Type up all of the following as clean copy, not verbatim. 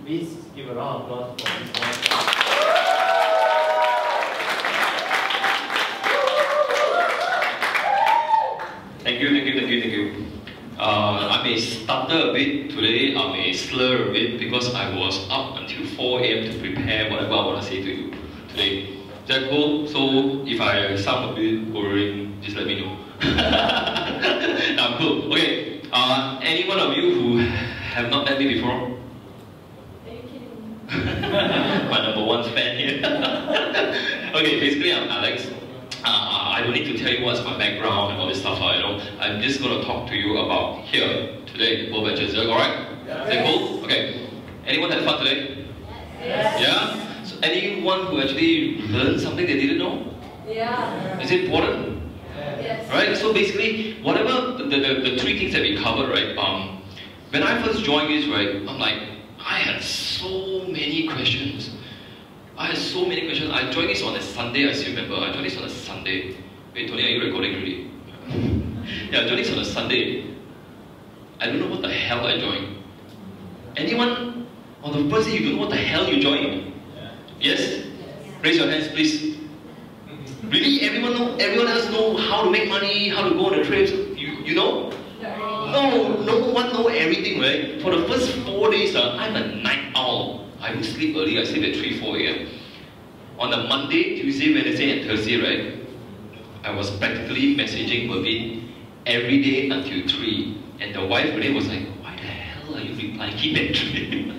Please give a round of applause for this one. Thank you. I may stutter a bit today, I may slur a bit because I was up until 4 AM to prepare whatever I want to say to you today. Is that cool? So if I sound a bit boring, just let me know. I'm cool. Okay. Any one of you who have not met me before? My number one fan here. Okay, basically I'm Alex. I don't need to tell you what's my background and all this stuff, you know. I'm just going to talk to you about here today, the objections. Is that alright? Yeah. Is that cool? Okay. Anyone had fun today? Yes. Yeah? So anyone who actually learned something they didn't know? Yeah. Is it important? Yes. Right? So basically, whatever the three things that we covered, right? When I first joined this, right, I'm like, I had so many questions. I joined this on a Sunday, I still remember. I joined this on a Sunday. Wait, Tony, are you recording already? Yeah, I joined this on a Sunday. I don't know what the hell I joined. Anyone on the first day you don't know what the hell you joined? Yes? Raise your hands, please. Really? Everyone else know how to make money, how to go on the trips? You know? No one know everything, right? For the first 4 days, I'm a night owl. I don't sleep early, I sleep at 3, 4 AM. On a Monday, Tuesday, Wednesday and Thursday, right? I was practically messaging Mervyn every day until 3. And the wife today was like, why the hell are you replying him at 3?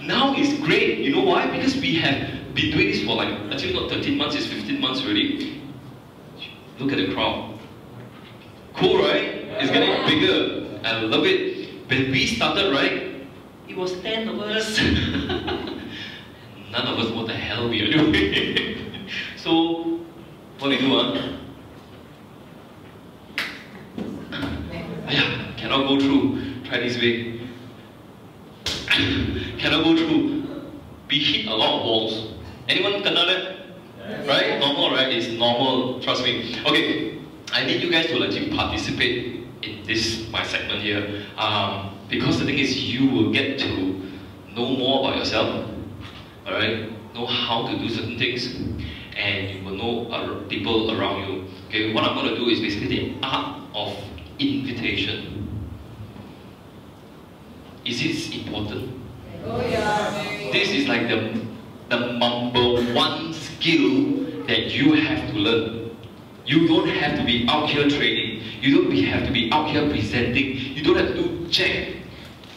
Now it's great, you know why? Because we have been doing this for like, actually not 13 months, it's 15 months already. Look at the crowd. Cool, right? It's getting bigger. I love it. When we started, right, it was 10 of us. None of us know what the hell we are doing. So, what we do, cannot go through. Try this way. Cannot go through. We hit a lot of walls. Anyone can know that? Yes. Right? Normal, right? It's normal, trust me. Okay, I need you guys to actually participate in this, my segment here. Because the thing is, you will get to know more about yourself, alright? Know how to do certain things, and you will know people around you. Okay, what I'm going to do is basically the art of invitation. Is it important? Oh yeah. This is like the number one skill that you have to learn. You don't have to be out here training. You don't have to be out here presenting. You don't have to do check.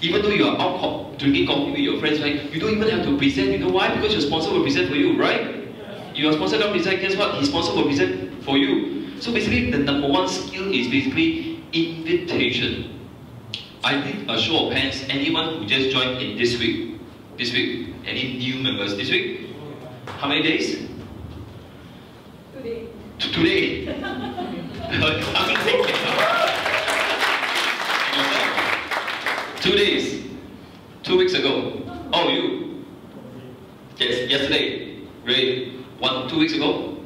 Even though you are out drinking coffee with your friends, right? You don't even have to present. You know why? Because your sponsor will present for you, right? Your sponsor don't present, guess what? His sponsor will present for you. So basically, the number one skill is basically invitation. I need a show of hands. Anyone who just joined in this week? This week? Any new members this week? How many days? Today. Today? I mean, take it. 2 days. 2 weeks ago. Oh, you? Yes, yesterday. Great. 2 weeks ago?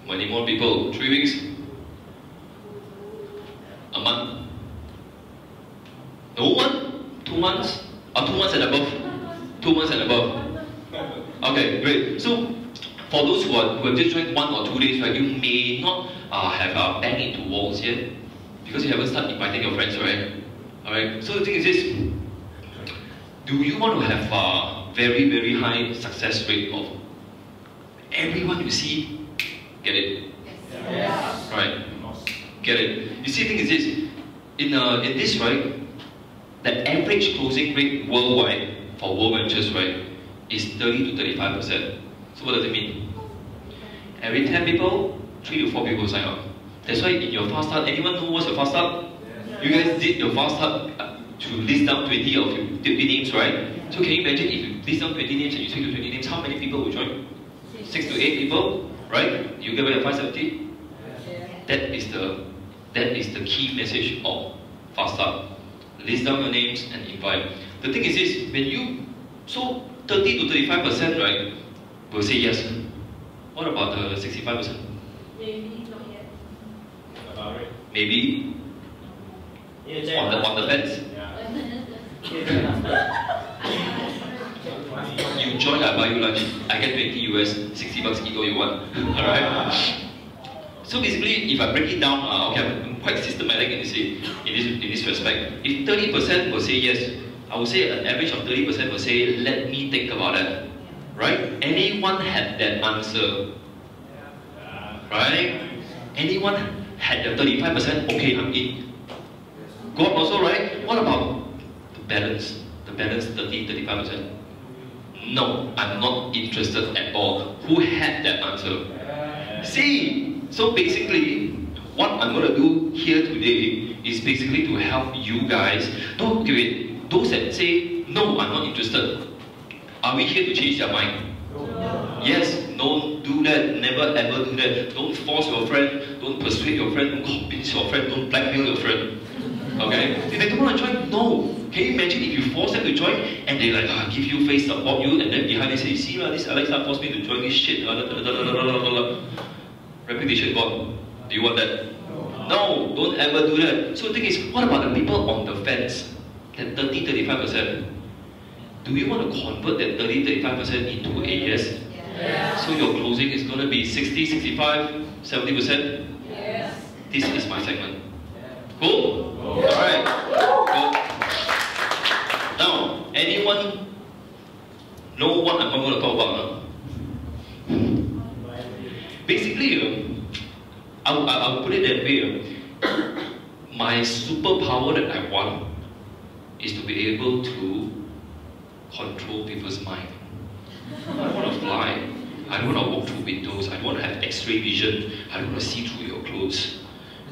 Many more people. 3 weeks? A month? No one? 2 months? 2 months and above? 2 months and above. Okay, great. So, for those who have just joined 1 or 2 days, right, you may not have banged into walls yet because you haven't started inviting your friends, right? Alright, so the thing is this, do you want to have a very, very high success rate of everyone you see get it? Yes. Right, get it. You see, the thing is this, in this, right, the average closing rate worldwide for world ventures, right, is 30 to 35%. So what does it mean? Every 10 people, 3 to 4 people sign up. That's why in your fast start, anyone know what's your fast start? You guys did your fast start to list down 20 of your 50 names, right? So can you imagine if you list down 20 names and you speak to 20 names, how many people will join? 6 to 8 people, right? You get away at 570? That is the key message of fast start. List down your names and invite. The thing is this, when you, so 30 to 35%, right, will say yes. What about the 65%? Maybe not yet. About it. Maybe? On the fence? Yeah. You join, I buy you lunch. I get 20 US, 60 bucks eat all you want. Alright? So basically, if I break it down, okay, I'm quite systematic in this respect. If 30% will say yes, I would say an average of 30% will say, let me think about it. Right? Anyone had that answer? Right? Anyone had the 35%? Okay, I'm in. God also, right? What about the balance? The balance 30-35%? No, I'm not interested at all. Who had that answer? See, so basically, what I'm going to do here today is basically to help you guys. Those that say, no, I'm not interested. Are we here to change their mind? No. Yes, don't do that, never ever do that. Don't force your friend, don't persuade your friend, don't convince your friend, don't blackmail your friend. Okay? If they don't want to join, no. Can you imagine if you force them to join and they like give you face, support you, and then behind they say, see, this Alexa forced me to join this shit. Reputation gone. Do you want that? No, don't ever do that. So the thing is, what about the people on the fence? That 30-35%? Do you want to convert that 30-35% into a yes? Yes. So your closing is going to be 60, 65, 70%? Yes. This is my segment. Cool? Alright. Cool. Now, anyone know what I'm going to talk about now? Basically, I'll put it that way. My superpower that I want is to be able to control people's mind. I don't want to fly. I don't want to walk through windows. I don't want to have X-ray vision. I don't want to see through your clothes.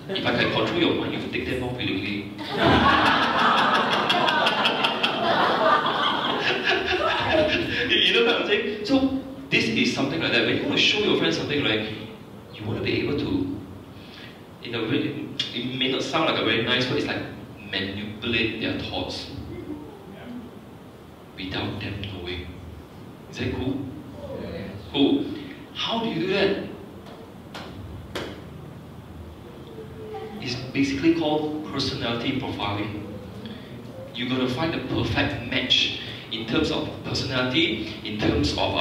If I can control your mind, you can take them off willingly. You know what I'm saying? So this is something like that. When you want to show your friends something like, you want to be able to, in a way, it may not sound like a very nice word, it's like manipulate their thoughts without them knowing. Is that cool? Cool. How do you do that? It's basically called personality profiling. You're going to find the perfect match in terms of personality, in terms of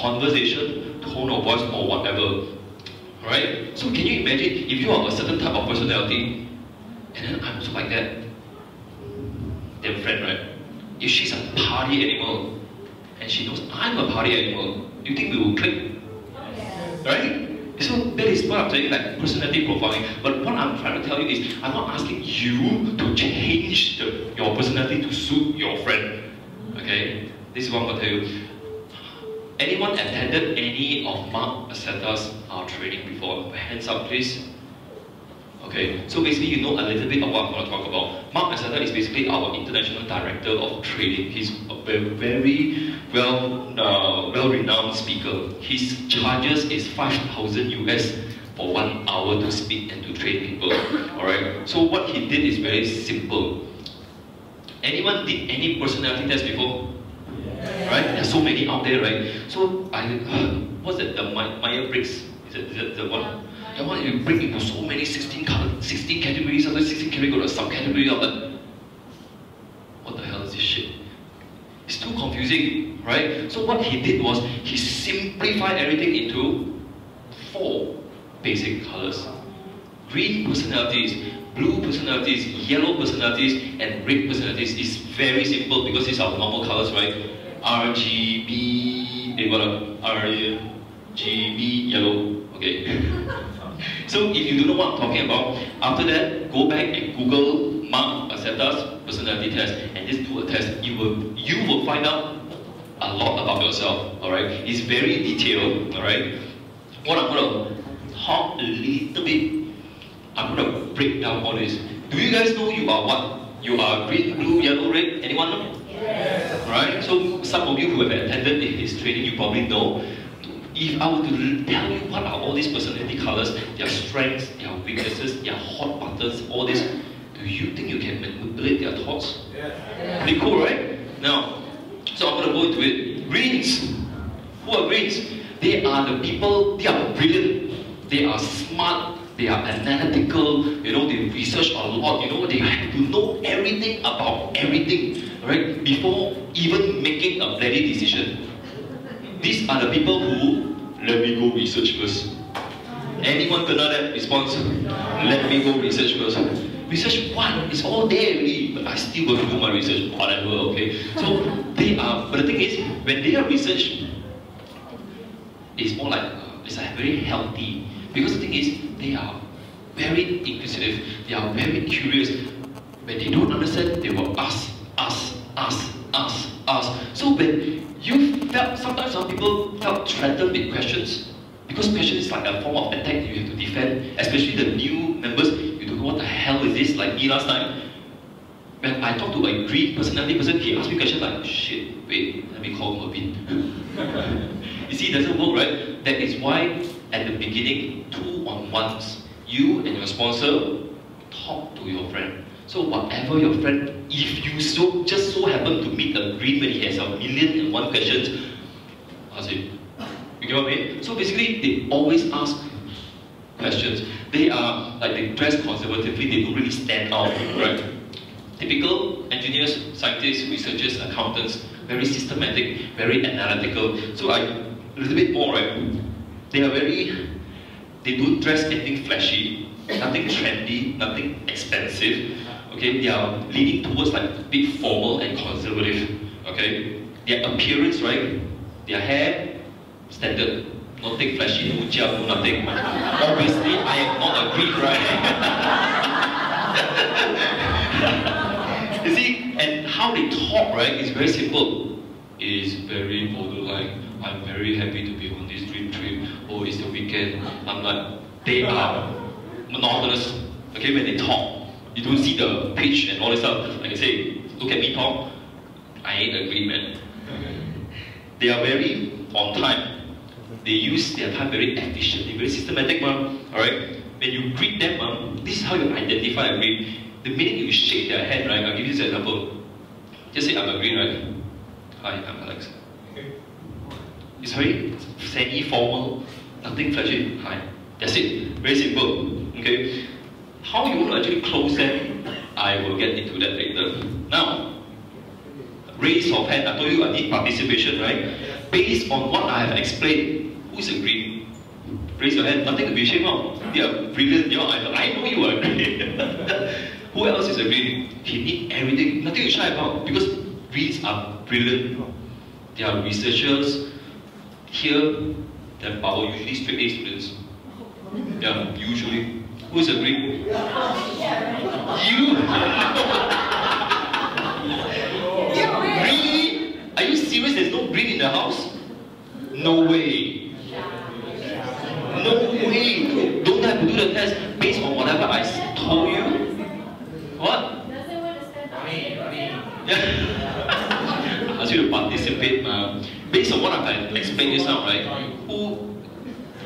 conversation, tone of voice, or whatever. Alright? So can you imagine if you are a certain type of personality, and then I'm also like that? Damn friend, right? If she's a party animal, and she knows I'm a party animal, do you think we will click? Yes. Right? So that is what I'm saying, like personality profiling. But what I'm trying to tell you is, I'm not asking you to change your personality to suit your friend. Okay? This is what I'm going to tell you. Anyone attended any of Mark Aceta's training before? Hands up, please. Okay, so basically you know a little bit of what I'm going to talk about. Mark Aceta is basically our international director of training. He's a very well-renowned speaker. His charges is 5,000 US for 1 hour to speak and to train people. Alright, so what he did is very simple. Anyone did any personality test before? Right? There's so many out there, right? So what's that? The Myers-Briggs? Is it the one? The one you break into so many 16 categories, after 16 categories go to subcategory of that. What the hell is this shit? It's too confusing, right? So what he did was he simplified everything into 4 basic colors. Green personalities, blue personalities, yellow personalities, and red personalities. Is very simple because these are normal colors, right? RGB, RGB yellow. Okay. So if you don't know what I'm talking about, after that, go back and Google Mark Aceta's personality test and just do a test. You will find out a lot about yourself. Alright? It's very detailed. Alright? What I'm gonna talk a little bit, I'm gonna break down all this. Do you guys know you are what? You are green, blue, yellow, red? Anyone know? Yes. Right? So some of you who have attended his training, you probably know. If I were to tell you what are all these personality colors, their strengths, their weaknesses, their hot buttons, all this, do you think you can manipulate their thoughts? Yes. Pretty cool, right? Now, so I'm going to go into it. Greens. Who are greens? They are the people, they are brilliant, they are smart, they are analytical, you know, they research research a lot, you know, they have to know everything about everything, right, before even making a bloody decision. These are the people who, let me go research first. Anyone kena that response? Let me go research first. Research what? It's all there already, but I still got to do my research, whatever, okay? So they are, but the thing is, when they are research, it's more like, it's like very healthy. Because the thing is, they are very inquisitive, they are very curious. When they don't understand, they will ask. So when you felt, sometimes some people felt threatened with questions, because questions is like a form of attack you have to defend, especially the new members, you don't know what the hell is this, like me last time. When I talked to a green personality person, he asked me questions like, shit, wait, let me call Mervin. You see, it doesn't work, right? That is why, at the beginning, 2-on-1s, you and your sponsor talk to your friend. So whatever your friend, if you just so happen to meet a green when he has 1,000,001 questions, I'll say, you get what I mean? So basically, they always ask questions. They are, like, they dress conservatively, they don't really stand out, right? Typical engineers, scientists, researchers, accountants, very systematic, very analytical. So a little bit more, right? They are very, they don't dress anything flashy, nothing trendy, nothing expensive. Okay, they are leaning towards like big formal and conservative. Okay, their appearance, right? Their hair, standard, nothing flashy, no gel, no nothing. Obviously, I am not a Greek, right? You see, and how they talk, right, is very simple. It is very borderline. I'm very happy to be on this dream trip. Oh, it's the weekend. I'm like, they are monotonous. Okay, when they talk, you don't see the pitch and all this stuff. Like I say, look at me talk. I ain't a Greek man. They are very on time. They use their time very efficiently, very systematic, man. Alright? When you greet them, this is how you identify a Greek. The minute you shake their hand, right? I'll give you this example. Just say, I'm a Greek, right? Hi, I'm Alex. It's very semi-formal, nothing flashy. Hi. That's it. Very simple. Okay? How you want to actually close them, I will get into that later. Now, raise of hand. I told you I need participation, right? Based on what I have explained, who is a Greek? Raise your hand. Nothing to be ashamed of. They are brilliant. You know, I know you are a Greek. Who else is a Greek? He need everything. Nothing to shy about. Because Greeks are brilliant. They are researchers. Here, they're our usually straight A students. Yeah, usually. Who's a Greek? You! Really? Are you serious? There's no Greek in the house? No way. No way. Don't have to do the test based on whatever I told you. What? Yeah. I ask you to participate. Based on what I've explained just now, right? Who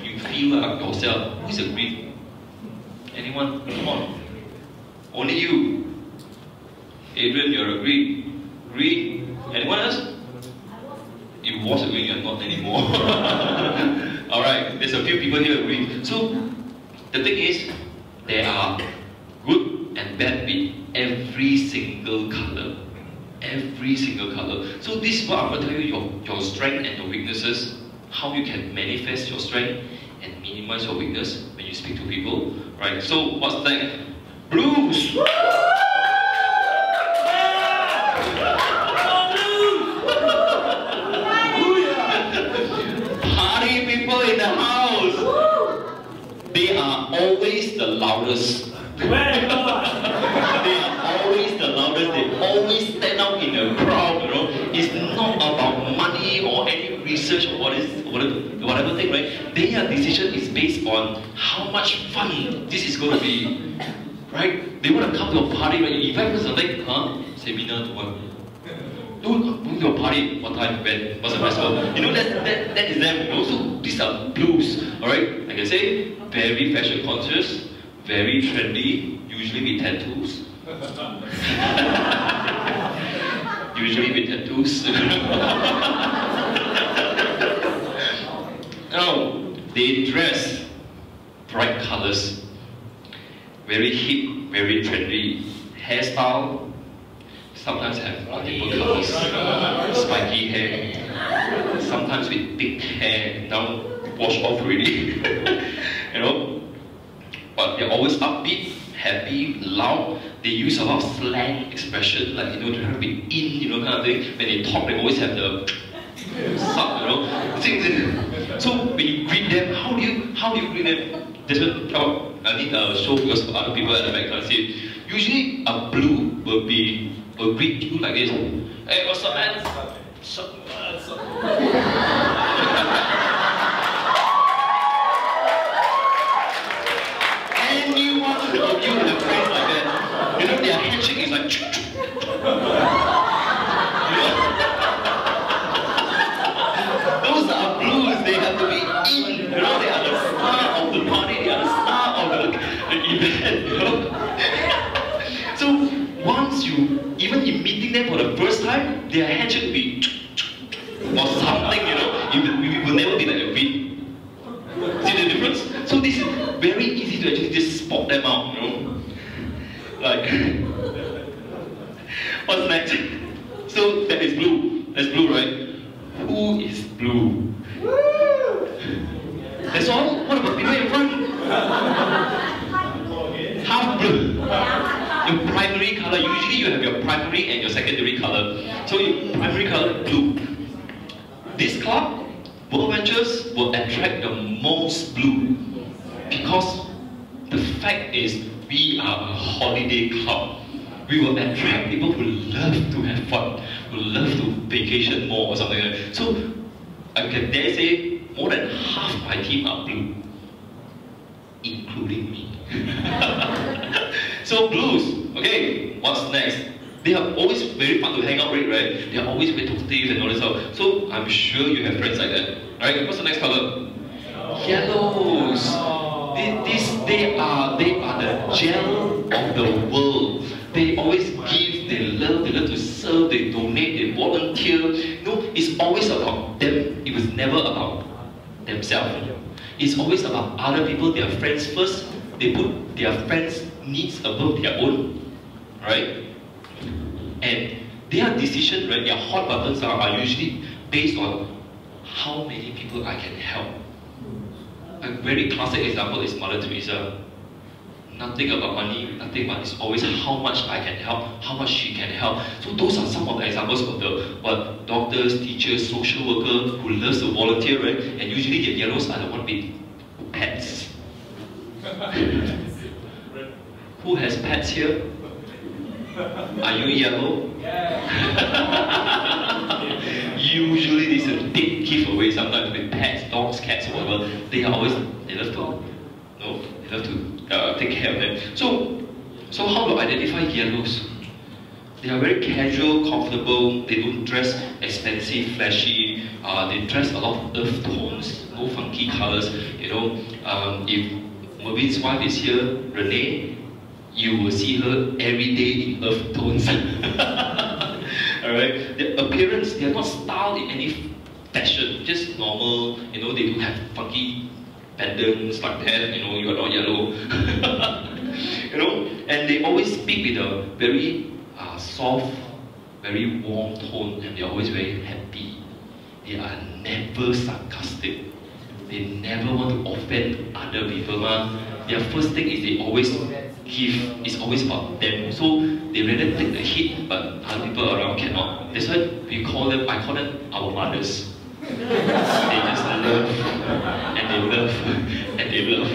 you feel like yourself? Who is a Greek? Anyone? Come on. Only you. Adrian, you're a Greek. Greek? Anyone else? You was a Greek, you're not anymore. Alright, there's a few people here Greek. So, the thing is, there are good and bad with every single color. Every single color. So this is what I'm going to tell you, your strength and your weaknesses, how you can manifest your strength and minimize your weakness when you speak to people. Right? So what's that? Blues! Party people in the house! They are always the loudest. They are always the loudest, they always stand out in a crowd, you know. It's not about money or any research or whatever thing, right? Their decision is based on how much fun this is going to be, right? They want to come to a party, right? You invite us like, seminar to what? Don't to a party, what time, when, what's the festival? You know, that is them, you know. So these are blues, alright? Like I say, very fashion conscious, very trendy, usually with tattoos. Usually with tattoos. Now, they dress bright colors. very hip, very trendy hairstyle. Sometimes have multiple colors, spiky hair. Sometimes with thick hair, now washed off already. You know, but they're always upbeat, happy, loud. They use a lot of slang expression, like they're trying to be in, kind of thing. When they talk, they always have the suck, So when you greet them, how do you greet them? This one, come on. I need a show because other people at the back can't see it. Usually a blue will greet you like this. Hey, what's up, man? What's up? What's up? Any one of you have friends like that, their handshake is like those are blues, they have to be in, they are the star of the party, they are the star of the event, So once even in meeting them for the first time, their handshake will be or something, it will never be like a beat. See the difference? So this is very easy to actually just spot them out, Like, what's next? So that is blue. That's blue, right? Who is blue? That's all? What about people in front? Half blue. Your primary color, usually you have your primary and your secondary color. So your primary color, blue. This club, World Ventures, will attract the most blue because the fact is we are a holiday club. We will attract people who love to have fun, who love to vacation more or something like that. So I can dare say more than half my team are blue, including me. So blues, okay, what's next? They are always very fun to hang out with, right? They are always very talkative and all this stuff. So I'm sure you have friends like that. Alright, what's the next color? Yellows. They are the gel of the world. They always give, they love to serve, they donate, they volunteer. It's always about them. It was never about themselves. It's always about other people, their friends first. They put their friends' needs above their own. Right? And their decisions, right, their hot buttons are usually based on how many people I can help. A very classic example is Mother Teresa. Nothing about money, nothing but it's always how much I can help, how much she can help. So those are some of the examples of the doctors, teachers, social workers who loves to volunteer, right? And usually the yellows are the one with pets. Who has pets here? Are you yellow? Usually this is a big giveaway, sometimes with pets, dogs, cats, whatever. They love to take care of them. So how to identify yellows? They are very casual, comfortable, they don't dress expensive, flashy, they dress a lot of earth tones, no funky colors. If Mervin's wife is here, Renee, you will see her every day in earth tones. Alright? The appearance, they are not styled in any fashion, just normal, they don't have funky pendants like that, you are not yellow. And they always speak with a very soft, very warm tone, and they're always very happy. They are never sarcastic. They never want to offend other people. Their first thing is they always give, it's always about them. So they rather take the hit, but other people around cannot. That's why I call them our mothers. They just love, and they love, and they love,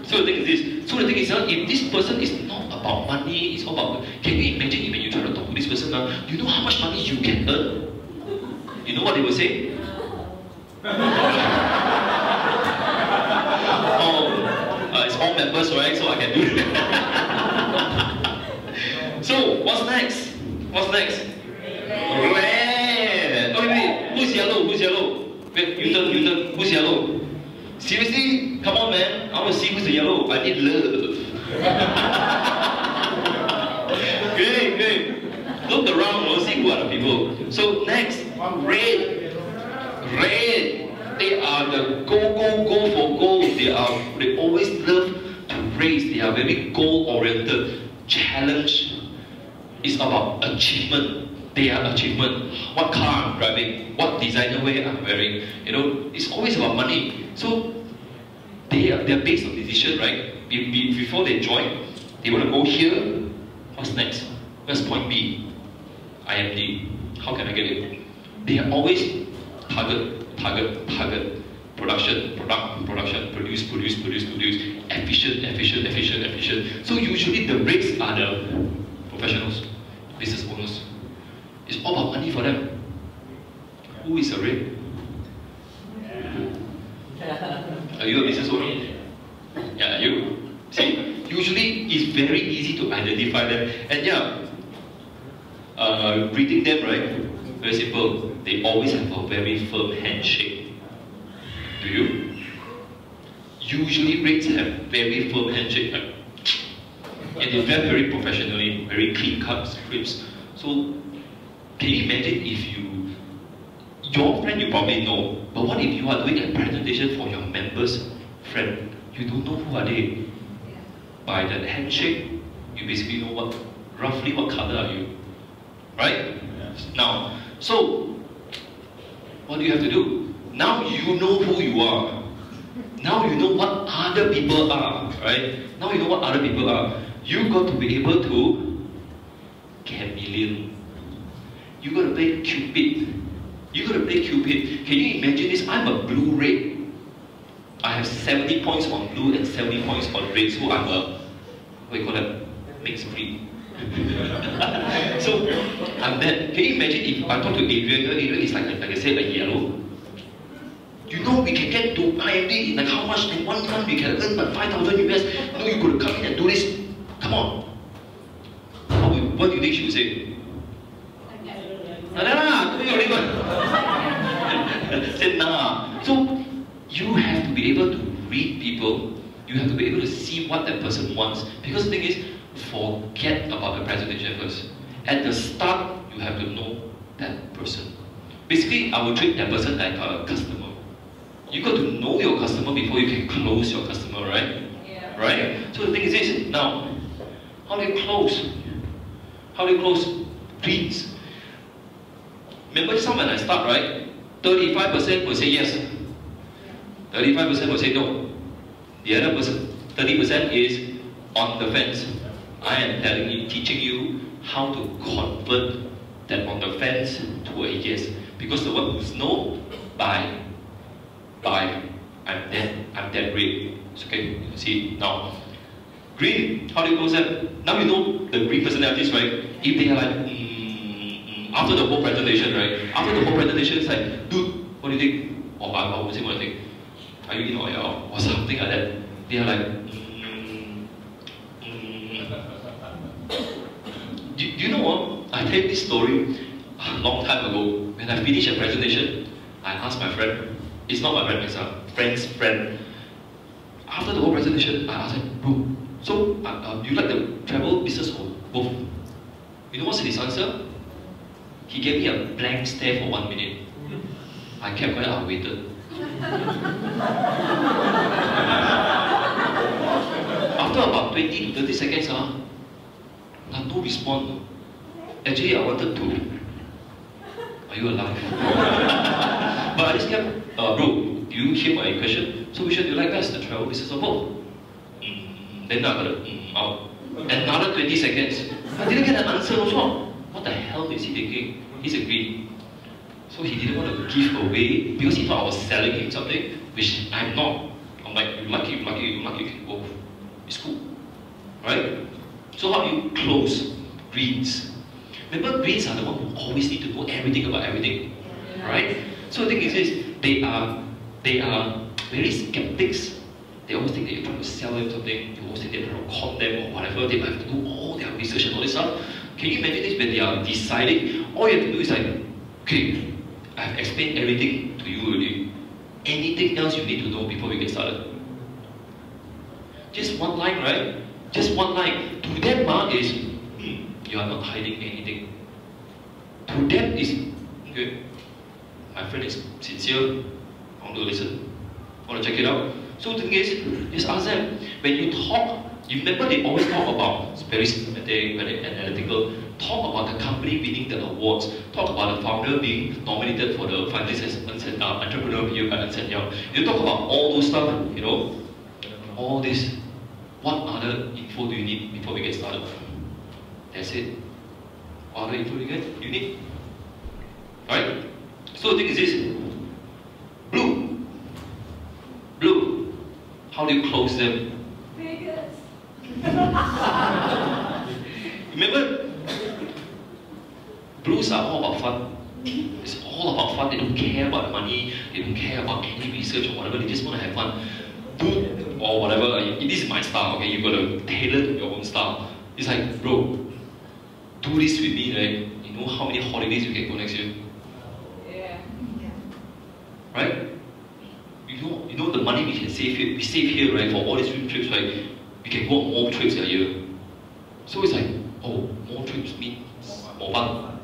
So the thing is this. So the thing is, if this person is not about money, it's all about, can you imagine when you try to talk to this person, you know how much money you can earn? You know what they will say? It's all members, right? So I can do it. So, what's next? Red. Oh, wait. Who's yellow? Wait, you turn. Who's yellow? Seriously? Come on, man. I want to see who's the yellow. I need love. Great. Look around, we'll see who are the people. So, next, red. They are the go for gold. They always love to race. They are very goal-oriented. Challenge is about achievement. They are achievement. What car I'm driving, what designer wear I'm wearing. You know, it's always about money. So they're based on decision, right? Before they join, they want to go here. What's next? Where's point B? IMD. How can I get it? They are always target. Production, produce. Efficient. So usually the rates are the professionals, business owners. It's all about money for them. Who is a rate? Are you a business owner? Yeah, you. See, usually it's very easy to identify them. And yeah, reading them, right? Very simple. They always have a very firm handshake. Do you? Usually rates have very firm handshake. Right? And they drive very professionally, very clean cut scripts. So can you imagine if your friend you probably know, but what if you are doing a presentation for your members' friend? You don't know who are they. By that handshake, you basically know roughly what color are you. Right? Now, so what do you have to do? Now you know who you are. Now you know what other people are. Right? Now you know what other people are. You got to be able to chameleon. You got to play Cupid. You got to play Cupid. Can you imagine this? I'm a blue red. I have 70 points on blue and 70 points on red. So I'm a, what do you call that? Mixed breed. So I'm that. Can you imagine if I talk to Adrian? Adrian is like I said, a yellow. You know we can get to IMD in like how much in 1 month we can earn but 5,000 US. You know you got to come in and do this. Come on. What do you think she would say? Said nah. So you have to be able to read people. You have to be able to see what that person wants. Because the thing is, forget about the presentation first. At the start, you have to know that person. Basically, I will treat that person like a customer. You got to know your customer before you can close your customer, right? Yeah. Right? So the thing is this, now, how do you close? How do you close leads? Remember just when I start, right? 35% will say yes. 35% will say no. The other person, 30% is on the fence. I am telling you, teaching you how to convert that on the fence to a yes. Because the one who's no, buy. I'm that red. It's okay, you see now. Green, how do you close that? Now you know the green personalities, right? If they are like, after the whole presentation, right? After the whole presentation, it's like, dude, what do you think? Or I would say what I think. Are you in or out? Or something like that. They are like, Do you know what? I tell this story a long time ago. When I finished a presentation, I asked my friend, it's not my friend, it's a friend's friend. After the whole presentation, I asked him, bro, so do you like the travel business or both? You know what's his answer? He gave me a blank stare for 1 minute. I kept quiet, I waited. After about 20 to 30 seconds, no response. Actually, I wanted to. Are you alive? But I just kept, bro, do you hear my question? So which one do you like best, the travel business or both? Then I got out. Another 20 seconds. I didn't get an answer also. What the hell is he thinking? He's agreed. So he didn't want to give away because he thought I was selling him something, which I'm not. I'm like, you like it, you can go. It's cool. Right? So how do you close greens? Remember, greens are the one who always need to know everything about everything. Right? So the thing is this, they are very skeptics. They always think that you're trying to sell them something, you always think they're trying to con them or whatever, they might have to do all their research and all this stuff. Can you imagine this when they are deciding? All you have to do is like, okay, I've explained everything to you already. Anything else you need to know before we get started? Just one line, right? Just one line. To them, is, you are not hiding anything. To them is, okay, my friend is sincere, I want to listen, I want to check it out. So the thing is, just ask them, when you talk You remember they always talk about very systematic, very analytical, talk about the company winning the awards, talk about the founder being nominated for the finalist as Entrepreneur of the Year by Ernst & Young. You talk about all those stuff, you know, all this. What other info do you need before we get started? That's it. What other info do you need? Right? So the thing is this. Blue. Blue. How do you close them? Vegas. Remember, blues are all about fun. It's all about fun. They don't care about the money. They don't care about any research or whatever. They just want to have fun. Do or whatever. This is my style. Okay, you got to tailor to your own style. It's like, bro, do this with me, right? You know how many holidays you can go next year? Yeah. Right? You know the money we can save here. We save here, right? For all these trips, right? We can go on more trips a year. So it's like, oh, more trips means more fun.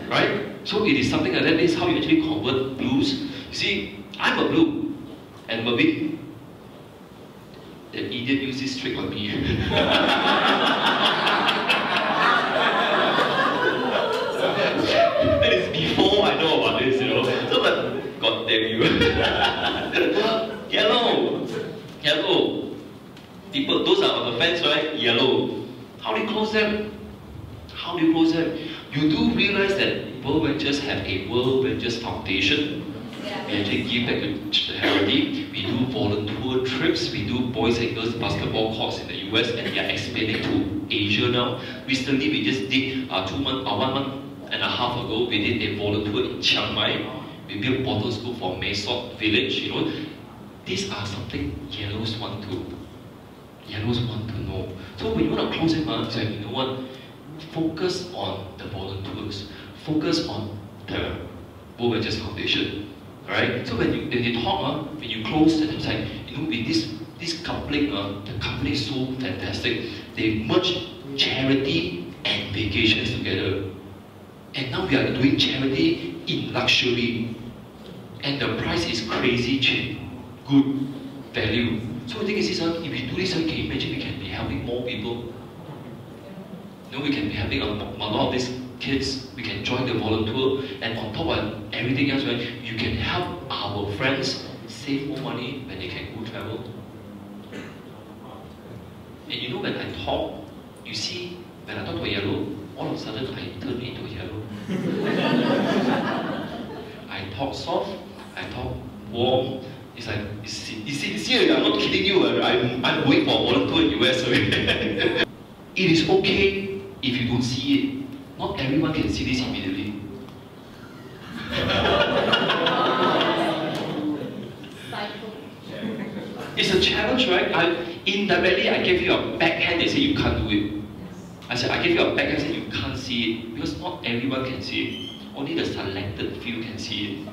Right? So it is something like that. This is how you actually convert blues. You see, I'm a blue, and Mervin, the idiot used this trick on me. That is before I know about this, you know. So like, God damn you. Yellow. Yellow. People, those are on the fence, right? Yellow. How do you close them? How do you close them? You do realize that World Ventures have a World Ventures Foundation. We actually give back to charity. We do volunteer trips. We do boys and girls basketball courts in the US, and we are expanding to Asia now. Recently, we just did 1 month and a half ago, we did a volunteer in Chiang Mai. We built bottle school for Mesot village. You know, these are something yellows want to know. So when you want to close them up, say, you know what? Focus on the volunteers. Focus on the World Ventures Foundation. Alright? So when they talk, when you close them, it's like, you know, with this coupling, the company is so fantastic. They merge charity and vacations together. And now we are doing charity in luxury. And the price is crazy cheap. Good value. So the thing is, if we do this, can you imagine we can be helping more people? You know, we can be helping a lot of these kids. We can join the volunteer, and on top of everything else, right, you can help our friends save more money when they can go travel. And you know, when I talk, you see, when I talk to a yellow, all of a sudden I turn into a yellow. I talk soft, I talk warm. It's like, you see, I'm not kidding you. I'm going for a volunteer in the US. It is okay if you don't see it. Not everyone can see this immediately. It's a challenge, right? Indirectly, I gave you a backhand, they say you can't do it. I said, I gave you a backhand, I said you can't see it. Because not everyone can see it. Only the selected few can see it.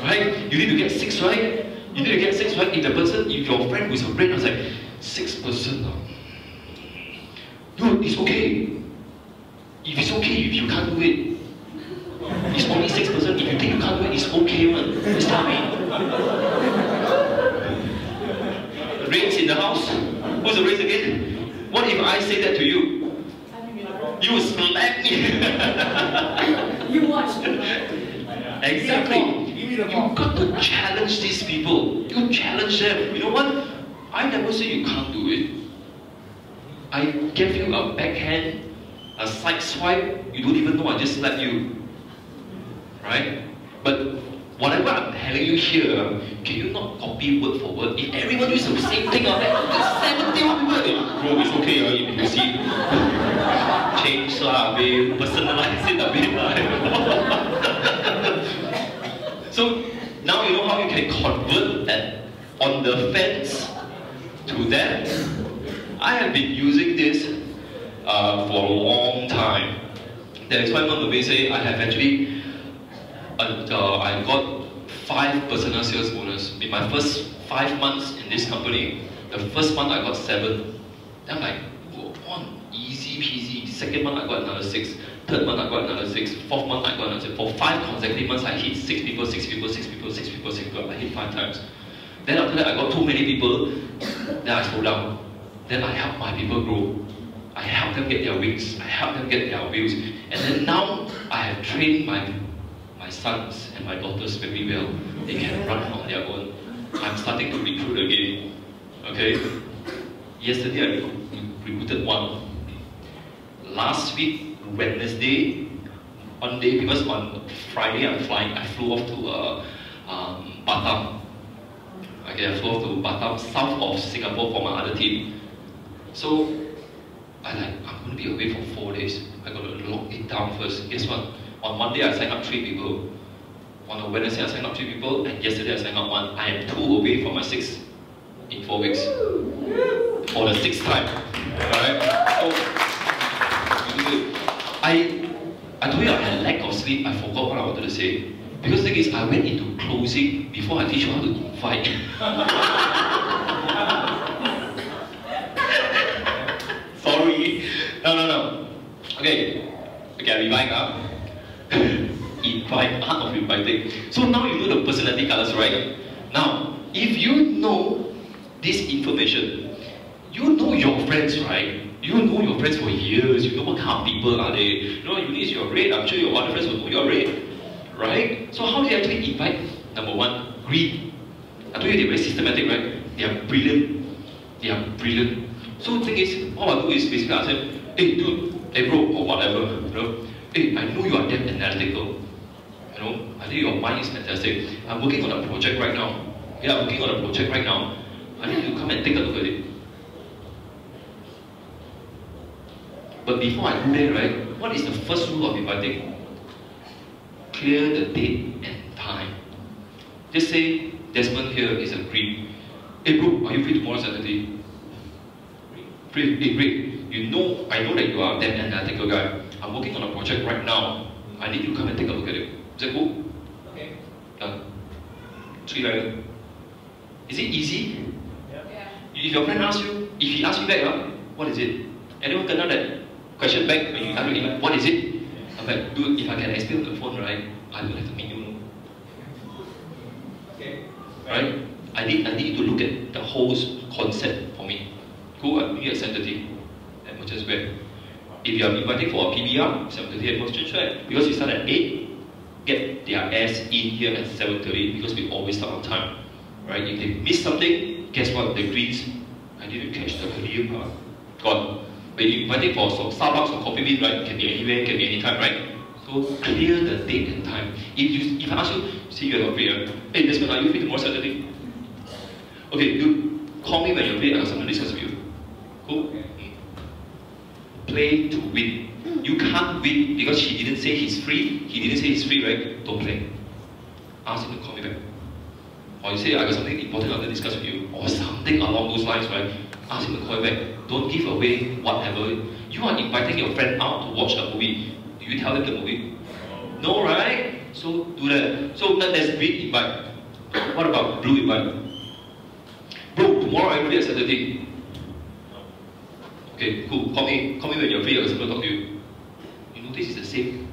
Right? You need to get 6, right? You need to get 6, right? If the person, if your friend who's a brain was like, 6%. No, it's okay. If it's okay, if you can't do it, it's only 6%. If you think you can't do it, it's okay, man. Just tell me. Rains in the house. Who's the race again? What if I say that to you? You will slap me. You watched it. Exactly. You've got to challenge these people. You challenge them. You know what? I never say you can't do it. I gave you a backhand, a side swipe. You don't even know I just slapped you. Right? But whatever I'm telling you here, can you not copy word for word? If everyone uses the same thing, there's 71 people. Bro, it's okay if you see. Change lah, babe. Personalize it a bit lah. So now you know how you can convert that on the fence to that. I have been using this for a long time. That's why Mom may say I have actually I got 5 personal sales bonus. In my first 5 months in this company, the first month I got 7. Then I'm like, 1, easy peasy. Second month I got another 6. Third month I got another 6. Fourth month I got another 6. For 5 consecutive months I hit 6 people, 6 people, 6 people, 6 people, 6 people. I hit 5 times. Then after that I got too many people. Then I slowed down. Then I helped my people grow. I helped them get their wings. I helped them get their wheels. And then now I have trained my sons and my daughters very well. They can run on their own. I'm starting to recruit again. Okay? Yesterday I recruited 1. Last week, Wednesday, Monday, because on Friday I'm flying, I flew off to Batam. Okay, I flew off to Batam, south of Singapore for my other team. So, I'm going to be away for 4 days. I got to lock it down first. Guess what? On Monday I signed up 3 people. On a Wednesday I signed up 3 people, and yesterday I signed up 1. I am 2 away from my 6 in 4 weeks. For the 6th time. Alright? So, I told you I had lack of sleep. I forgot what I wanted to say. Because the thing is, I went into closing before I teach you how to invite. Sorry. No. Okay, I rewind up. Invite, art of inviting. So now you know the personality colors, right? Now, if you know this information, you know your friends, right? You know your friends for years. You know what kind of people are they. You know, Eunice, you're red. I'm sure your other friends will know you're red. Right? So how do you actually invite? Number 1, greed. I told you they're very systematic, right? They are brilliant. They are brilliant. So the thing is, all I do is basically ask them, hey dude, hey bro, or whatever, you know, hey, I know you are damn analytical. You know, I think your mind is fantastic. I'm working on a project right now. Yeah, I'm working on a project right now. I need you to come and take a look at it. But before I do that, right, what is the first rule of inviting? Clear the date and time. Just say, Desmond here is agreed. Hey bro, are you free tomorrow Saturday? Free? Hey, great. I know that you are that analytical guy. I'm working on a project right now. I need you to come and take a look at it. Is that cool? Okay. Done. 3 right? Is it easy? Yeah. If your friend asks you, if he asks you back, what is it? Anyone can know that question back when you ask him, what is it? I'm like, dude, if I can explain on the phone, right, I don't have to meet you. Okay. Right? I need you to look at the whole concept for me. Cool, I'll meet you at 7:30 at Merchant Square. If you are inviting for a PBR, 7:30 at Merchant Square, because we start at 8, get their ass in here at 7:30 because we always start on time. Right? If they miss something, guess what? The greens, I need to catch the earlier part. Gone. When you're inviting for Starbucks or Coffee Bean, right? It can be anywhere, can be anytime, right? So clear the date and time. If I ask you, say you're not free, hey Desmond, are you free tomorrow Saturday? Okay, you call me when you're free, I got something to discuss with you. Cool? Play to win. You can't win because he didn't say he's free. He didn't say he's free, right? Don't play. Ask him to call me back. Or you say, I got something important I want to discuss with you. Or something along those lines, right? Ask him to call you back. Don't give away whatever. You are inviting your friend out to watch a movie. Do you tell them the movie? No, right? So do that. So that's green invite. What about blue invite? Bro, tomorrow I'm free at Saturday. Okay, cool. Call me when you're free. I'm going to talk to you. You know this is the same.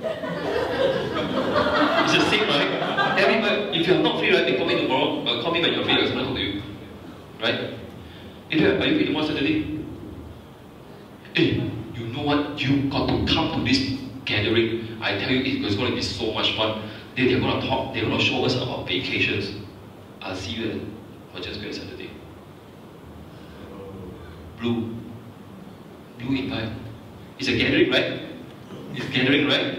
It's the same, right? Everybody, if you're not free, right, they call me tomorrow. Call me when you're free. I'm going to talk to you. Right? Hey, are you free tomorrow Saturday? Hey, you know what? You got to come to this gathering. I tell you, it's going to be so much fun. They're going to talk. They're going to show us about vacations. I'll see you at Merchant Square Saturday. Blue invite. It's a gathering, right? It's gathering, right?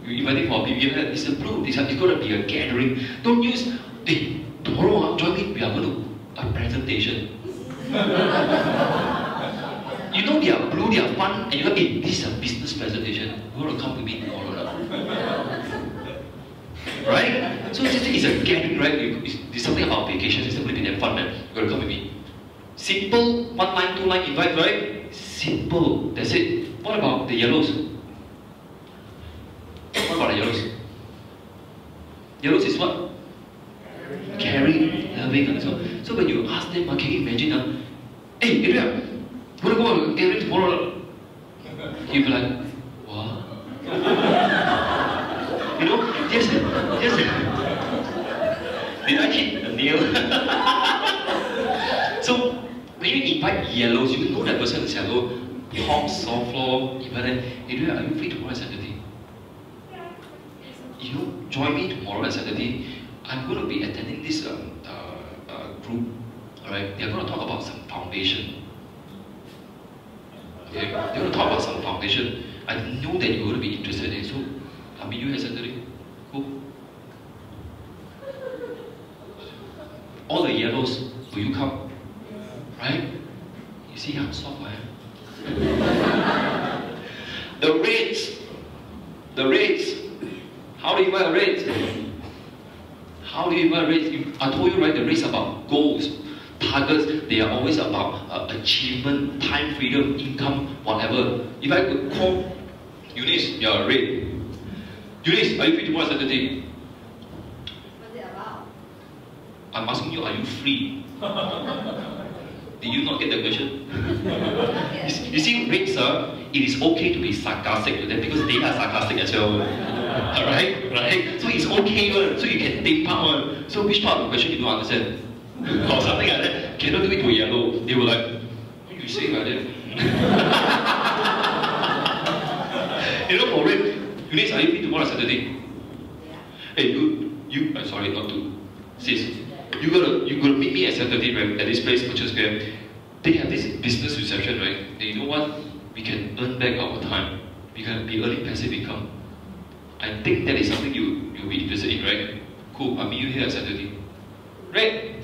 You're inviting for a PBM. It's a blue. It's going to be a gathering. Don't use, hey, tomorrow join me. We are going to a presentation. You know they are blue, they are fun, and you go, hey, this is a business presentation. You want to come to me tomorrow now. Right? So this is a gathering, right? It's something about vacations. It's going to be damn fun, man. You're going to come with me. Simple, 1 line, 2 line invite, right? Simple. That's it. What about the yellows? What about the yellows? Yellows is what? Caring, loving, and so. So when you ask them, can you imagine, hey, Adrian, want to go on a gathering tomorrow? You'll be like, what? nail. So when you invite yellows, you know that person is yellow. Talk soft floor, even then, Adrian, are you free tomorrow at Saturday? You know, join me tomorrow at Saturday. I'm going to be attending this group. Alright, they're going to talk about some foundation. Okay, they're going to talk about some foundation. I know that you're going to be interested in, so I'll meet you at Saturday. Cool. All the yellows, will you come? Right? You see how soft I am? The reds. How do you buy a red? How do you buy a red? I told you, right, the reds are about goals, targets. They are always about achievement, time freedom, income, whatever. If I could call Eunice, you're a red. Eunice, are you free tomorrow Saturday? What's it about? I'm asking you, are you free? Did you not get the question? You see, reds, it is okay to be sarcastic to them because they are sarcastic as well. Alright? Right? So it's okay, so you can take part one. So which part of the question you don't understand? Or something like that. Cannot do it to yellow. They were like, what are you saying like that? You know, for red, Eunice, are you free tomorrow Saturday? Yeah. Hey, I'm sorry, not to. Sis, you gotta meet me at Saturday, right? At this place, Purchase Square. They have this business reception, right? And you know what? We can earn back our time. We can be earning passive income. I think that is something you'll be interested in, right? Cool, I'll meet you here at Saturday. Right?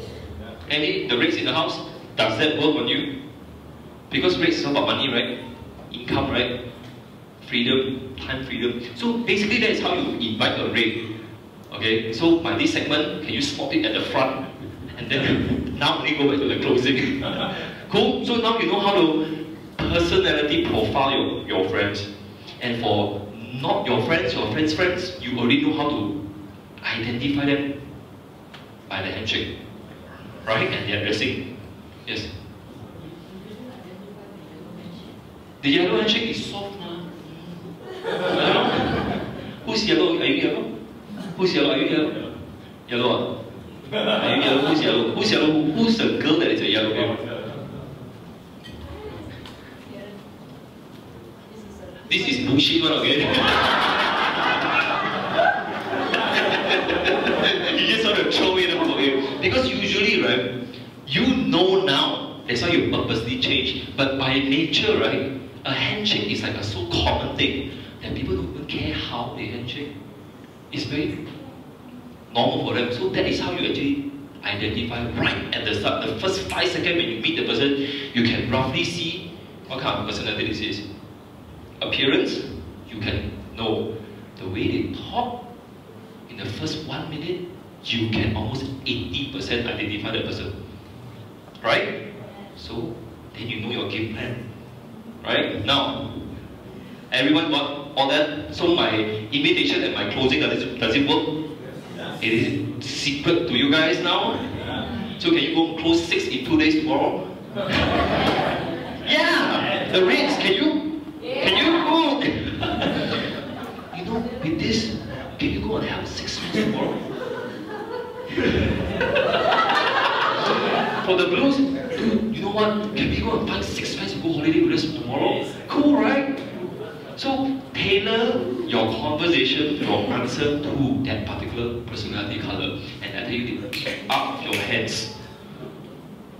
The rates in the house, does that work on you? Because rates is about money, right? Income, right? Freedom, time freedom. So basically that is how you invite a rate. Okay, so by this segment, can you spot it at the front? And then now we go back to the closing. Cool? So now you know how to personality profile your friends. And for not your friends' friends, you already know how to identify them by the handshake. Right? And their dressing. Yes. The yellow handshake is soft now. Who's yellow? Are you yellow? Who's yellow? Are you yellow? Yellow? Are you yellow? Who's yellow? Who's yellow? Who's the girl that is a yellow girl? This is bullshit one, okay? You just want to throw it up, okay? Because usually, right, you know now, that's why you purposely change. But by nature, right, a handshake is like a so common thing that people don't even care how they handshake. It's very normal for them. So that is how you actually identify right at the start. The first 5 seconds when you meet the person, you can roughly see what kind of personality this is. Appearance, you can know. The way they talk, in the first 1 minute, you can almost 80% identify the person. Right? So, then you know your game plan. Right? Now, everyone got all that? So my invitation and my closing, does it work? It is secret to you guys now? So can you go close 6 in 2 days tomorrow? Yeah! The rates, can you book? You know, with this, can you go and have 6 months tomorrow? For the blues, dude, you know what? Can we go and find 6 friends to go holiday with us tomorrow? Cool, right? So tailor your conversation, your answer to that particular personality color. And I tell you, up your hands.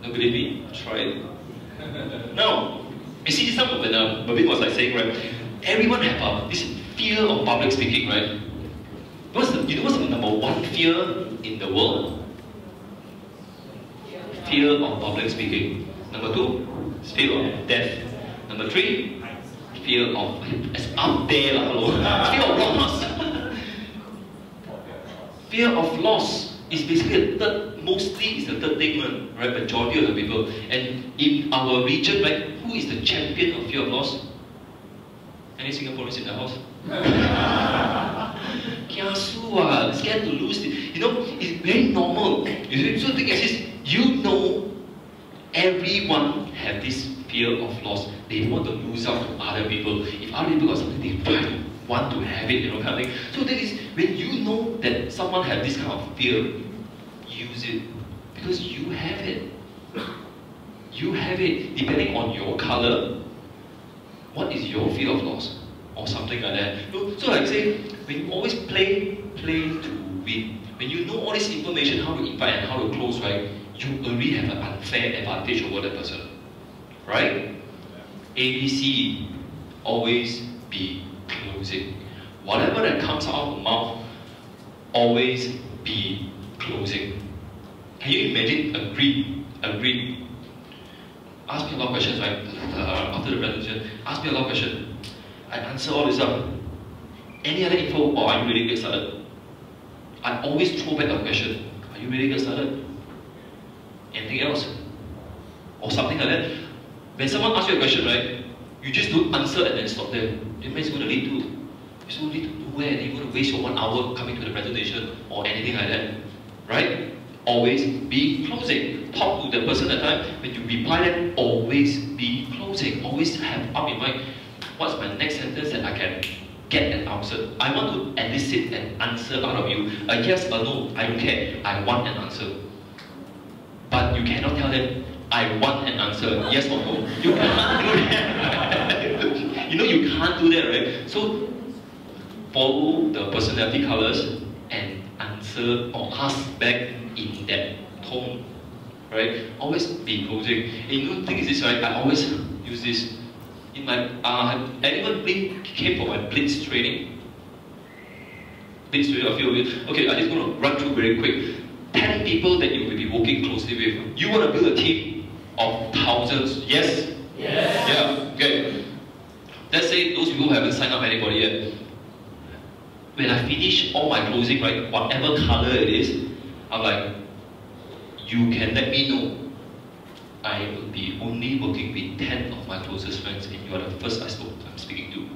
Don't believe me? Try it. Now, you see this time when Mervin was like saying, right, everyone have this fear of public speaking, right? You know what's the number 1 fear in the world? Fear of public speaking. Number 2, fear of death. Number 3, fear of, it's up there, hello. Fear of loss. Fear of loss is basically mostly is the third thing, right? Majority of the people. And in our region, right, who is the champion of fear of loss? Any Singaporeans in the house? Kiasu, scared to lose. You know, it's very normal. So the thing is, you know, everyone have this fear of loss. They don't want to lose out to other people. If other people got something, they want to have it, you know, kind of thing. So that is when you know that someone has this kind of fear, use it. Because you have it. You have it. Depending on your color, what is your fear of loss? Or something like that. So like say, when you always play to win, when you know all this information, how to invite and how to close, right, you already have an unfair advantage over the person. Right? ABC, always be closing. Whatever that comes out of the mouth, always be closing. Can you imagine? Agreed. Ask me a lot of questions, right? After the presentation, ask me a lot of questions. I answer all this up. Any other info, or are you ready to get started? I always throw back the question. Are you ready to get started? Anything else? Or something like that. When someone asks you a question, right, you just don't answer and then stop there. Then where is it going to lead to? It's going to lead to nowhere, and you're going to waste your 1 hour coming to the presentation or anything like that. Right? Always be closing. Talk to the person at the time. When you reply them, always be closing. Always have up in mind, what's my next sentence that I can get an answer. I want to elicit an answer out of you. A yes or no, I don't care. I want an answer. But you cannot tell them, I want an answer, yes or no. You can't do that. You know you can't do that, right? So follow the personality colors and answer or ask back in that tone. Right? Always be closing. And you know the thing is this, right? I always use this. In my, anyone came for my blitz training? Blitz training, a few of you. Okay, I'm just going to run through very quick. 10 people that you will be working closely with. You want to build a team of thousands, yes? Yes. Yeah, okay. Let's say those people haven't signed up anybody yet. When I finish all my closing, right, whatever color it is, I'm like, you can let me know. I will be only working with 10 of my closest friends, and you are the first I'm speaking to.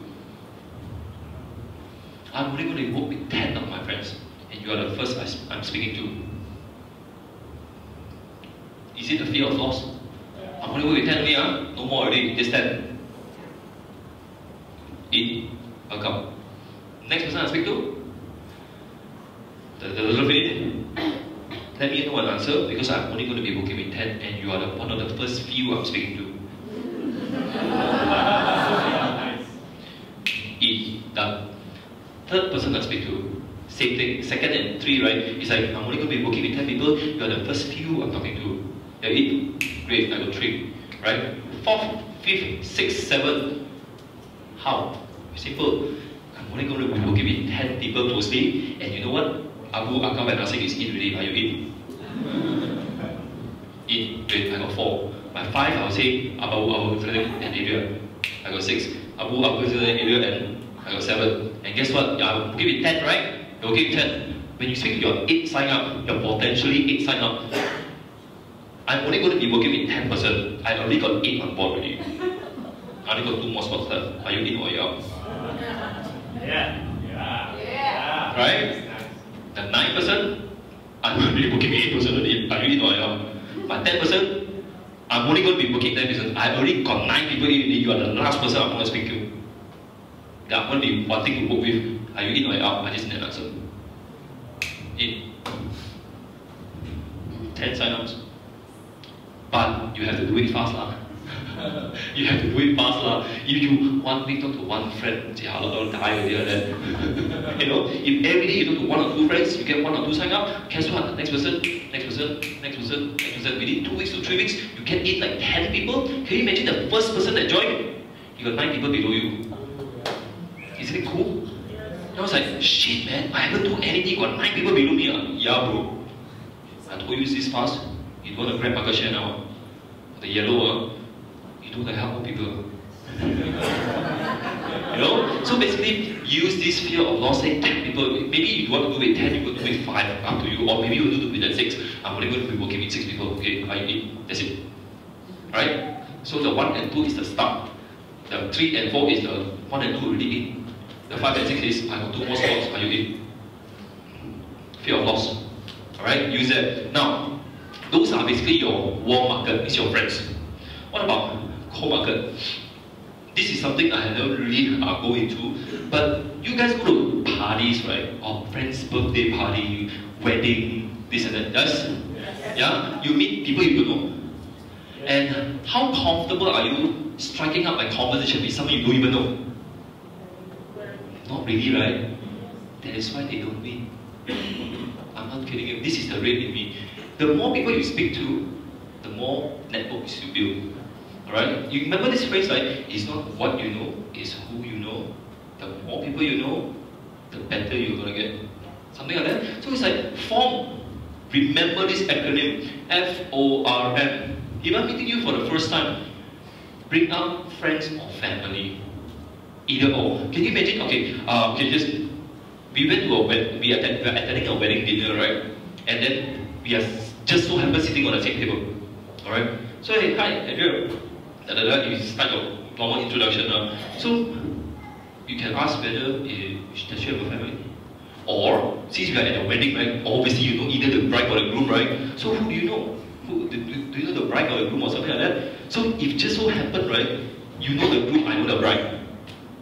I'm only going to work with 10 of my friends, and you are the first I'm speaking to. Is it a fear of loss? I'm only working with 10 only, no more already, just 10. In, welcome. Next person I speak to? The little bit. Let me know an answer, because I'm only going to be working with 10 and you are one of the first few I'm speaking to. E, done. Third person I speak to, same thing. Second and 3, right? It's like, I'm only going to be working with 10 people, you are the first few I'm talking to. Yeah, E, great, I got 3. Right? 4th, 5th, 6th, 7th. How? Simple. I'm only going to be working with 10 people closely, and you know what? Abu, Akam, and Nasik is in already. Are you in? In. Great, I got 4. My 5, I will say Abu, and Adrian. I got 6. Abu, Adrian, and I got 7. And guess what? You're working with 10, right? You're working with 10. When you speak to your 8 sign up, you're potentially 8 sign up. I'm only going to be working with 10%. I already got 8 on board already. I only got 2 more spots left. Are you in or are you out? Yeah. Right? The 9%, I'm already working with 8% already. Are you in or are you out? But 10%, I'm only going to be working 10%. I've already got 9 people in. You are the last person I'm going to speak to. That I'm going to be wanting to work with. Are you in or are you out? I just need an answer. In. 10 sign-ups. But you have to do it fast lah. You have to do it fast lah. If you 1 week talk to 1 friend, don't die already then. You know, if every day you talk to 1 or 2 friends, you get 1 or 2 sign up, guess what? Next person, next person, next person, next person. Within 2 weeks to 3 weeks, you get in like 10 people. Can you imagine the first person that joined? You got 9 people below you. Isn't it cool? I was like, shit man, I haven't done anything, got 9 people below me. Yeah bro. I told you this fast. You don't want to grab market share now. The yellow, you don't want to help more people. You know? So basically, use this fear of loss, say 10 people. Maybe you want to do it 10, you could do it 5, up to you. Or maybe you do it at 6. I'm only going to be working with 6 people. Okay, I need. That's it. Right? So the 1 and 2 is the start. The 3 and 4 is the 1 and 2 already in. The 5 and 6 is, I got 2 more spots. Are you in? Fear of loss. Alright? Use that. Now, those are basically your warm market, it's your friends. What about cold market? This is something I never really go into, but you guys go to parties, right? Or friends' birthday party, wedding, this and that, yes? Yeah? You meet people you don't know. And how comfortable are you striking up a conversation with someone you don't even know? Not really, right? That is why they don't win. I'm not kidding you. This is the rate in me. The more people you speak to, the more networks you build. Alright? You remember this phrase, right? It's not what you know, it's who you know. The more people you know, the better you're gonna get. Something like that. So it's like form. Remember this acronym FORM. If I'm meeting you for the first time, bring up friends or family. Either or. Can you imagine? Okay, we went to we're attending a wedding dinner, right? And then we are just so happen sitting on the same table. Alright? So hey, hi, Andrew. You start your normal introduction. So you can ask whether does she have a family? Or since we are at a wedding, right? Obviously you know either the bride or the groom, right? So who do you know? Do you know the bride or the groom or something like that? So if just so happen, right, you know the groom, I know the bride.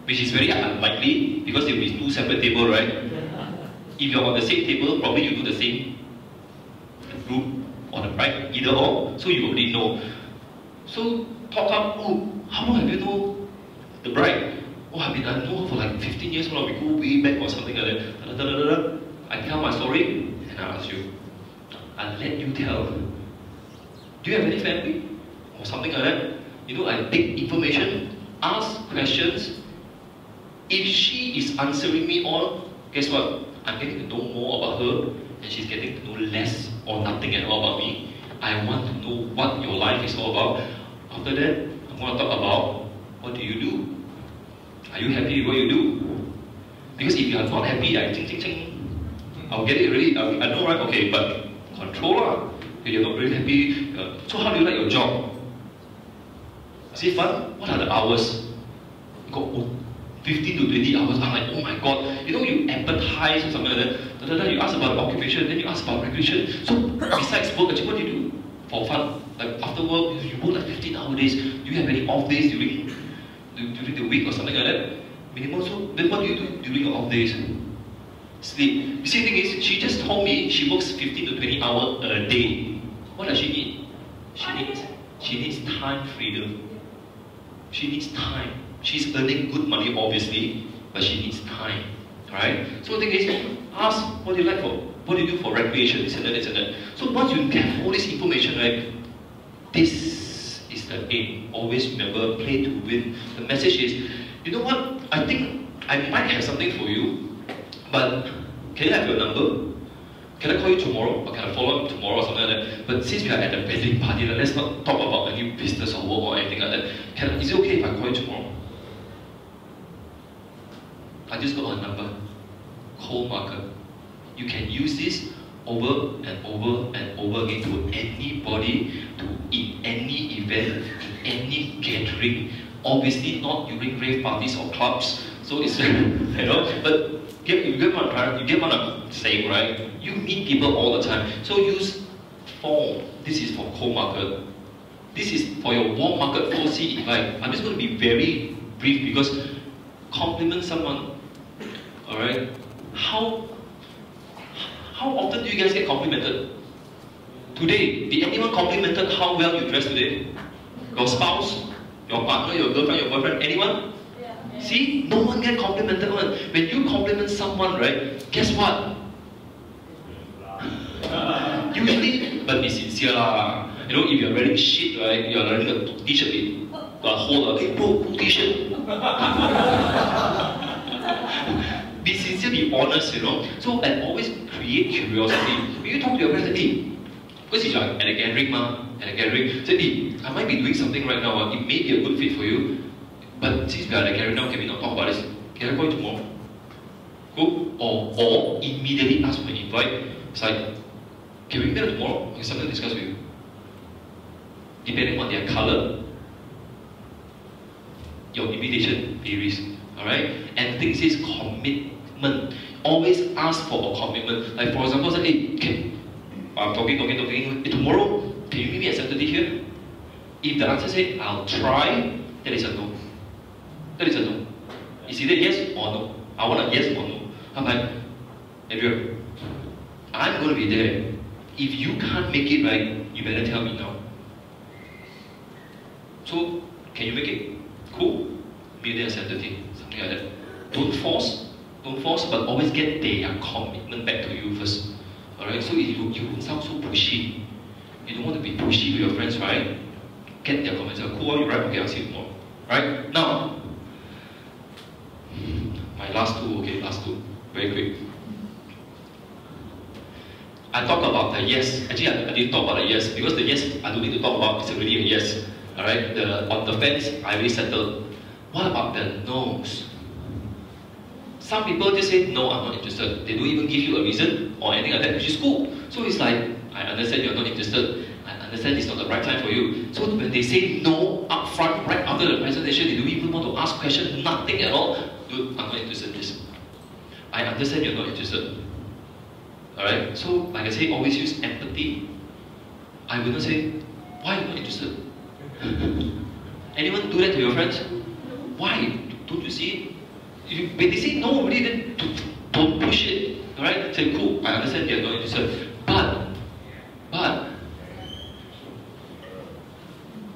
Which is very unlikely because there will be two separate tables, right? If you're on the same table, probably you do the same groom or the bride, either or, so you already know. So talk up, oh, how long have you known the bride? Oh, I know her for like 15 years, we go way back or something like that. I tell my story and I ask you. I'll let you tell. Do you have any family? Or something like that? You know, I take information, ask questions. If she is answering me all, guess what? I'm getting to know more about her and she's getting to know less or nothing at all about me. I want to know what your life is all about. After that, I want to talk about what do you do? Are you happy with what you do? Because if you are not happy, I'll get it really. I know, right? Okay, but control lah. If you're not really happy, so how do you like your job? Is it fun? What are the hours? You got 15 to 20 hours. I'm like, oh my god. You know, you empathize or something like that. You ask about the occupation, then you ask about recreation. So besides work, actually, what do you do for fun? Like after work, you work like 15-hour days. Do you have any off days during the week or something like that? Minimum. So then what do you do during your off days? Sleep. You see, the thing is, she just told me she works 15 to 20 hours a day. What does she need? She needs time freedom. She needs time. She's earning good money, obviously, but she needs time. Right? So the thing is, ask what do you like for, what do you do for recreation, this and that, this and that. So once you get all this information, right, this is the aim. Always remember, play to win. The message is, you know what? I think I might have something for you, but can I have your number? Can I call you tomorrow? Or can I follow up tomorrow or something like that? But since we are at a wedding party, let's not talk about any business or work or anything like that. Is it okay if I call you tomorrow? I just got a number. Cold marker. You can use this over and over and over again to anybody, in any event, in any gathering. Obviously not during rave parties or clubs. So it's, you know, but you get what I'm saying, right? You meet people all the time. So use form. This is for cold market. This is for your warm market 4C invite. I'm just going to be very brief because compliment someone. Alright? How often do you guys get complimented? Today, did anyone complimented how well you dress today? Your spouse? Your partner? Your girlfriend? Your boyfriend? Anyone? Yeah. See? No one get complimented one. When you compliment someone, right? Guess what? Usually, but be sincere lah. You know, if you're wearing shit, right? You're wearing a t-shirt with a hole. Hey bro, t-shirt. Be sincere, be honest, you know. So, and always create curiosity. When you talk to your friends, hey, because you're at a gathering, say, hey, I might be doing something right now, it may be a good fit for you, but since we are at a gathering now, can we not talk about this? Can I call you tomorrow? Go. Or immediately ask for an invite. It's like, can we meet tomorrow? I have something to discuss with you. Depending on their color, your invitation varies. Alright? And the thing is commitment. Always ask for a commitment. Like for example, say, hey, I'm talking. Hey, tomorrow, can you meet me at 7:30 here? If the answer says, I'll try, that is a no. That is a no. It's either yes or no. I want a yes or no. I'm like, Andrew, I'm going to be there. if you can't make it right, you better tell me now. So, can you make it? Cool. Million acceptability, something like that. Don't force, but always get their commitment back to you first. Alright, so if you don't sound so pushy, you don't want to be pushy with your friends, right? Get their comments. Cool, you're right, okay, I'll see you tomorrow. Right? Now, my last two, very quick. I talk about the yes. Actually, I didn't talk about the yes, because the yes I don't need to talk about, it's already a yes. Alright, on the fence, I already settled. What about the no's? Some people just say, no, I'm not interested. They don't even give you a reason or anything like that, which is cool. So it's like, I understand you're not interested. I understand it's not the right time for you. So when they say no up front, right after the presentation, they don't even want to ask questions, nothing at all. Dude, I'm not interested in this. I understand you're not interested. Alright? So, like I say, always use empathy. I wouldn't say, why are you not interested? Anyone do that to your friends? Why? Don't you see it? When they say no already, then don't push it. Alright? Say, cool, I understand they're not interested. But,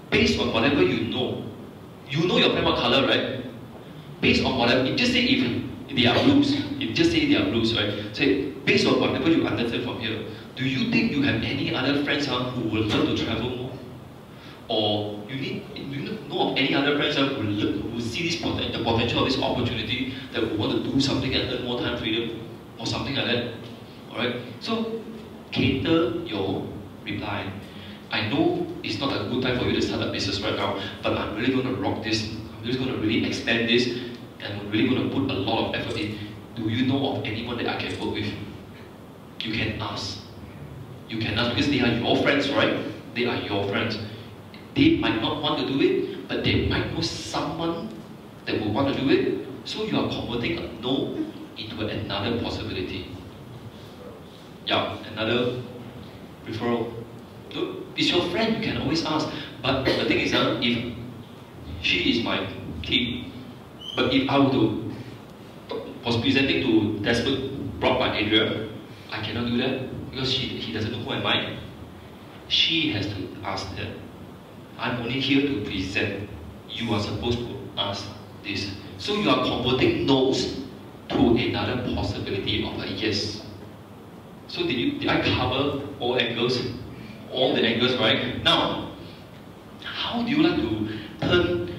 based on whatever you know your friend what color, right? Based on whatever, just say if they are blues, right? Say, based on whatever you understand from here, do you think you have any other friends who will learn to travel more? Or do you know of any other friends who see the potential of this opportunity, that will want to do something and earn more time freedom or something like that? Alright? So cater your reply. I know it's not a good time for you to start a business right now, but I'm really going to rock this. I'm just going to really expand this, and I'm really going to put a lot of effort in. Do you know of anyone that I can work with? You can ask. You can ask, because they are your friends, right? They are your friends. They might not want to do it, but they might know someone that will want to do it. So you are converting a no into another possibility. Yeah, another referral. Look, it's your friend, you can always ask. But the thing is, if she is my team, but if I was presenting to Desperate brought by Adria, I cannot do that because he doesn't know who am I. She has to ask that. I'm only here to present. You are supposed to ask this. So you are converting no's to another possibility of a yes. So did I cover all angles? All the angles, right? Now, how do you like to turn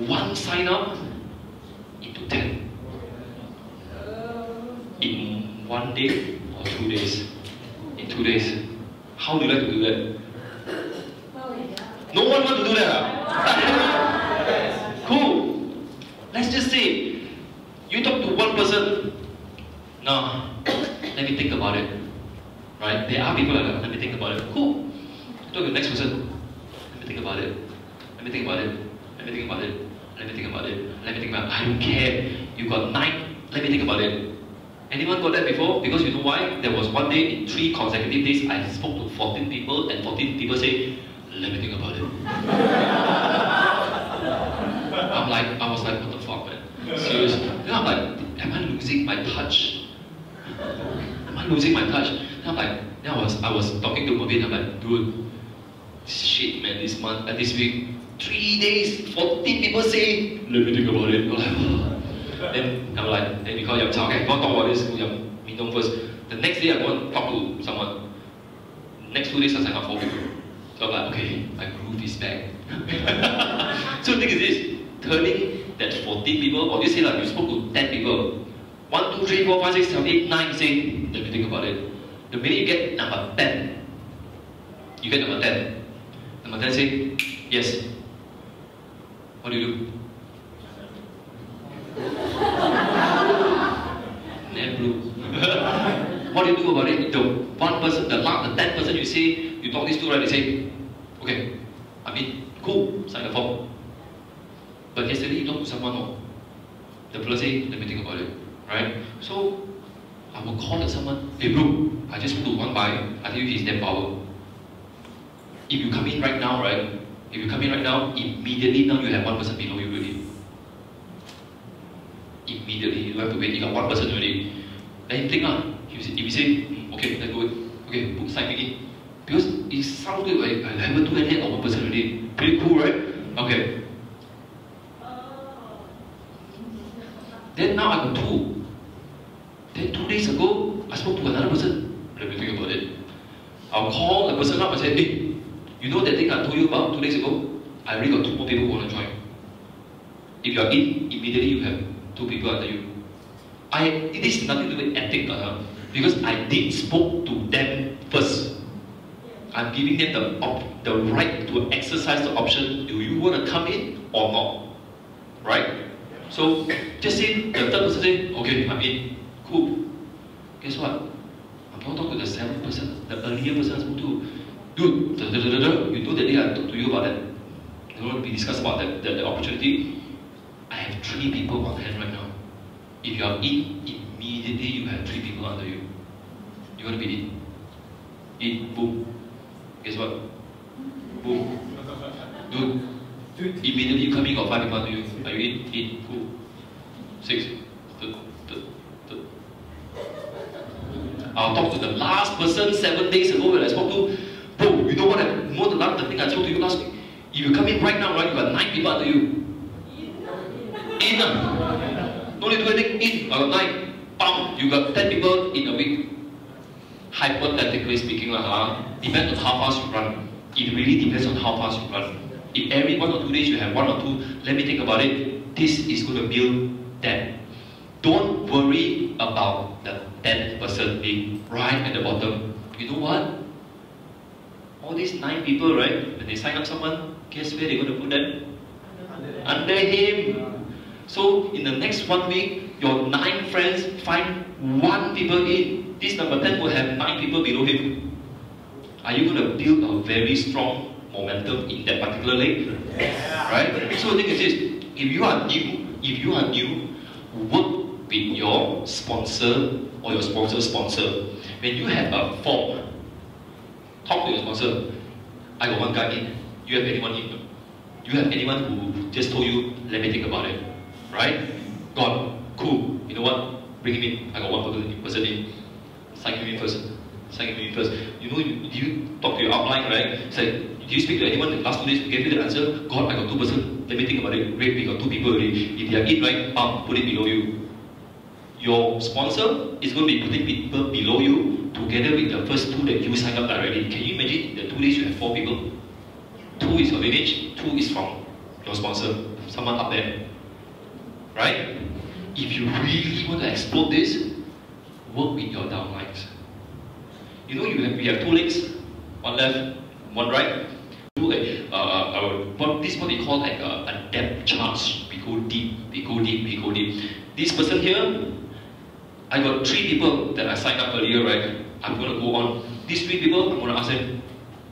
one sign up into 10? In 1 day or 2 days? In 2 days. How do you like to do that? No one wants to do that. Cool. Let's just say you talk to one person. Now, let me think about it. Right? There are people like that. Let me think about it. Cool. Talk to the next person. Let me think about it. Let me think about it. Let me think about it. Let me think about it. Let me think about it. I don't care. You got 9. Let me think about it. Anyone got that before? Because you know why? There was one day in 3 consecutive days I spoke to 14 people and 14 people say, let me think about it. I was like, what the fuck, man? Seriously. Then I'm like, am I losing my touch? Am I losing my touch? Then I'm like, then I was talking to Mervin, I'm like, dude, shit, man, this week, 3 days, 14 people say, let me think about it. I'm like, oh. Then I'm like, then we call Yam Chao, okay, go talk about this, Yam Minong first. The next day I go and talk to someone. Next 2 days I sign up 4 people. So I'm like, okay, my groove is back. So the thing is this, turning that 14 people, or you say like you spoke to 10 people, 1, 2, 3, 4, 5, 6, 7, 8, 9, say, let me think about it. The minute you get number 10, you get number 10. Number 10 say, yes. What do you do? Never. What do you do about it? The one person, the 10th person you say, you talk this to, right? They say, okay, I mean, cool, sign the form. But yesterday you talked to someone, the person say, let me think about it, right? So I will call someone, hey bro, I just put to one guy, I tell you he's damn power. If you come in right now, right? If you come in right now, immediately now you have one person below you already. Immediately, you don't have to wait, you got one person already. Then you think, if you say, okay, let's go, okay, book sign me in. Because it sounds good, like I haven't done anything on one person already. Pretty cool, right? Okay. Then now I got 2. Then 2 days ago, I spoke to another person. Let me think about it. I'll call the person up and say, hey, you know that thing I told you about 2 days ago? I already got 2 more people who want to join. If you are in, immediately you have 2 people under you. It is nothing to do with ethics, because I did spoke to them first. I'm giving them the right to exercise the option, do you want to come in or not? Right? So, just say, the third person say, okay, I'm in. Cool. Guess what? I'm not talking to the 7th person, the earlier person I spoke to. Dude, you know that day I talked to you about that. You know, we discussed about the opportunity. I have 3 people on hand right now. If you are in, immediately you have 3 people under you. You want to be in? In, boom. Guess what? Boom. Dude, immediately you come in, got 5 people under you. Are you in? In, cool. 6. I'll talk to the last person 7 days ago when I spoke to. Bro, you know what? The thing I told you last week. If you come in right now, right, you got 9 people under you. In. No need to do anything. In. I got 9. Bam. You got 10 people in a week. Hypothetically speaking, depends on how fast you run. It really depends on how fast you run. If every 1 or 2 days you have 1 or 2, let me think about it. This is going to build that. Don't worry about the 10th person being right at the bottom. You know what? All these 9 people, right? When they sign up someone, guess where they're going to put them? Under him. So in the next 1 week, your 9 friends find 1 people in. This number 10 will have 9 people below him. Are you going to build a very strong momentum in that particular leg? Right? So the thing is this, if you are new, work with your sponsor or your sponsor's sponsor. When you have a form, talk to your sponsor. I got 1 guy in. You have anyone in? You have anyone who just told you, let me think about it? Right? Gone. Cool. You know what? Bring him in. I got 1 person in. Sign him in first. Sign him in first. You know, you talk to your outline, right? Say, do you speak to anyone in the last 2 days who gave you the answer? God, I got 2 person. Let me think about it. Great, we got 2 people already. If they are in, right, put it below you. Your sponsor is going to be putting people below you together with the first 2 that you signed up directly. Can you imagine in the 2 days you have 4 people? 2 is your lineage, 2 is from your sponsor, someone up there. Right? If you really want to explode this, work with your downlines. You know, we have 2 legs, 1 left, 1 right. This is what they call like a depth charge. We go deep, we go deep, we go deep. This person here, I got 3 people that I signed up earlier, right? I'm going to go on. These 3 people, I'm going to ask them,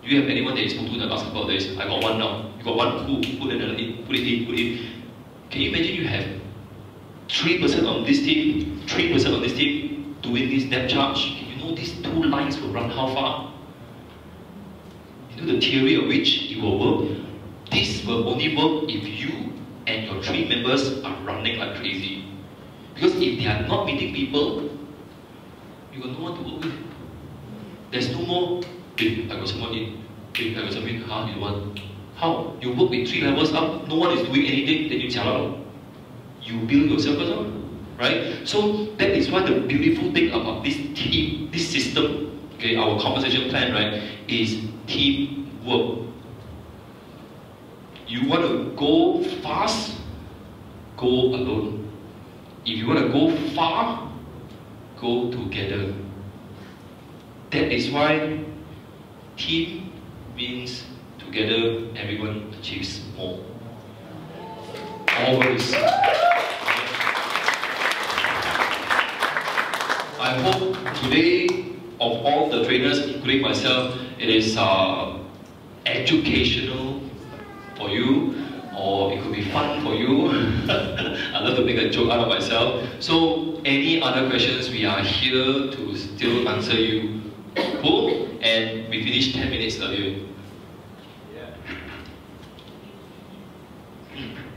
do you have anyone that you spoke to in the last couple of days? I got 1 now. You got 1, cool, put another in, put it in, put it in. Can you imagine you have 3% on this team, 3% on this team doing this depth charge? You know these 2 lines will run how far? You know the theory of which it will work? This will only work if you and your 3 members are running like crazy. Because if they are not meeting people, you got no one to work with. There's no more, hey, I got someone in, hey, I got someone in, how you want? How? You work with 3 levels up, no one is doing anything, then you jialat. You build yourself first, right? So that is why the beautiful thing about this team, this system, okay, our compensation plan, right, is teamwork. You want to go fast, go alone. If you want to go far, go together. That is why team means together everyone achieves more. Always. I hope today, of all the trainers, including myself, it is educational for you, or it could be fun for you. I love to make a joke out of myself. So, any other questions, we are here to still answer you. Cool? And we finished 10 minutes earlier.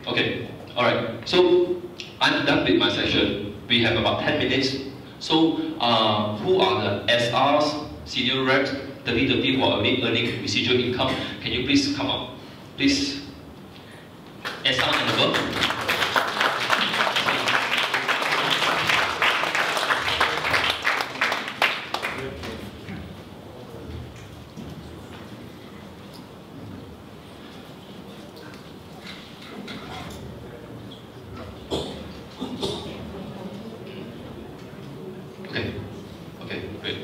Okay, alright. So, I'm done with my session. We have about 10 minutes. So, who are the SRs, senior reps, 30 who are already earning residual income, can you please come up? Please. SR and above. Okay, great.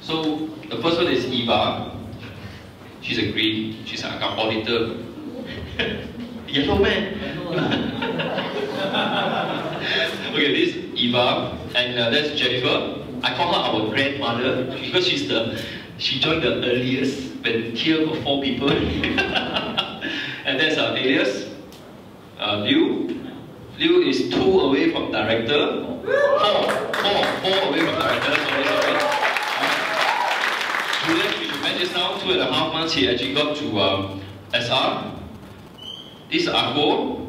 So the first one is Eva. She's a green. She's an account auditor. Yellow man. Okay, this is Eva, and that's Jennifer. I call her our grandmother because she joined the earliest when here got 4 people. And that's Alias. Liu. Liu is 2 away from director. 4 away from director. Sorry. Julian, we should mention now, 2.5 months he actually got to SR. This is Ako,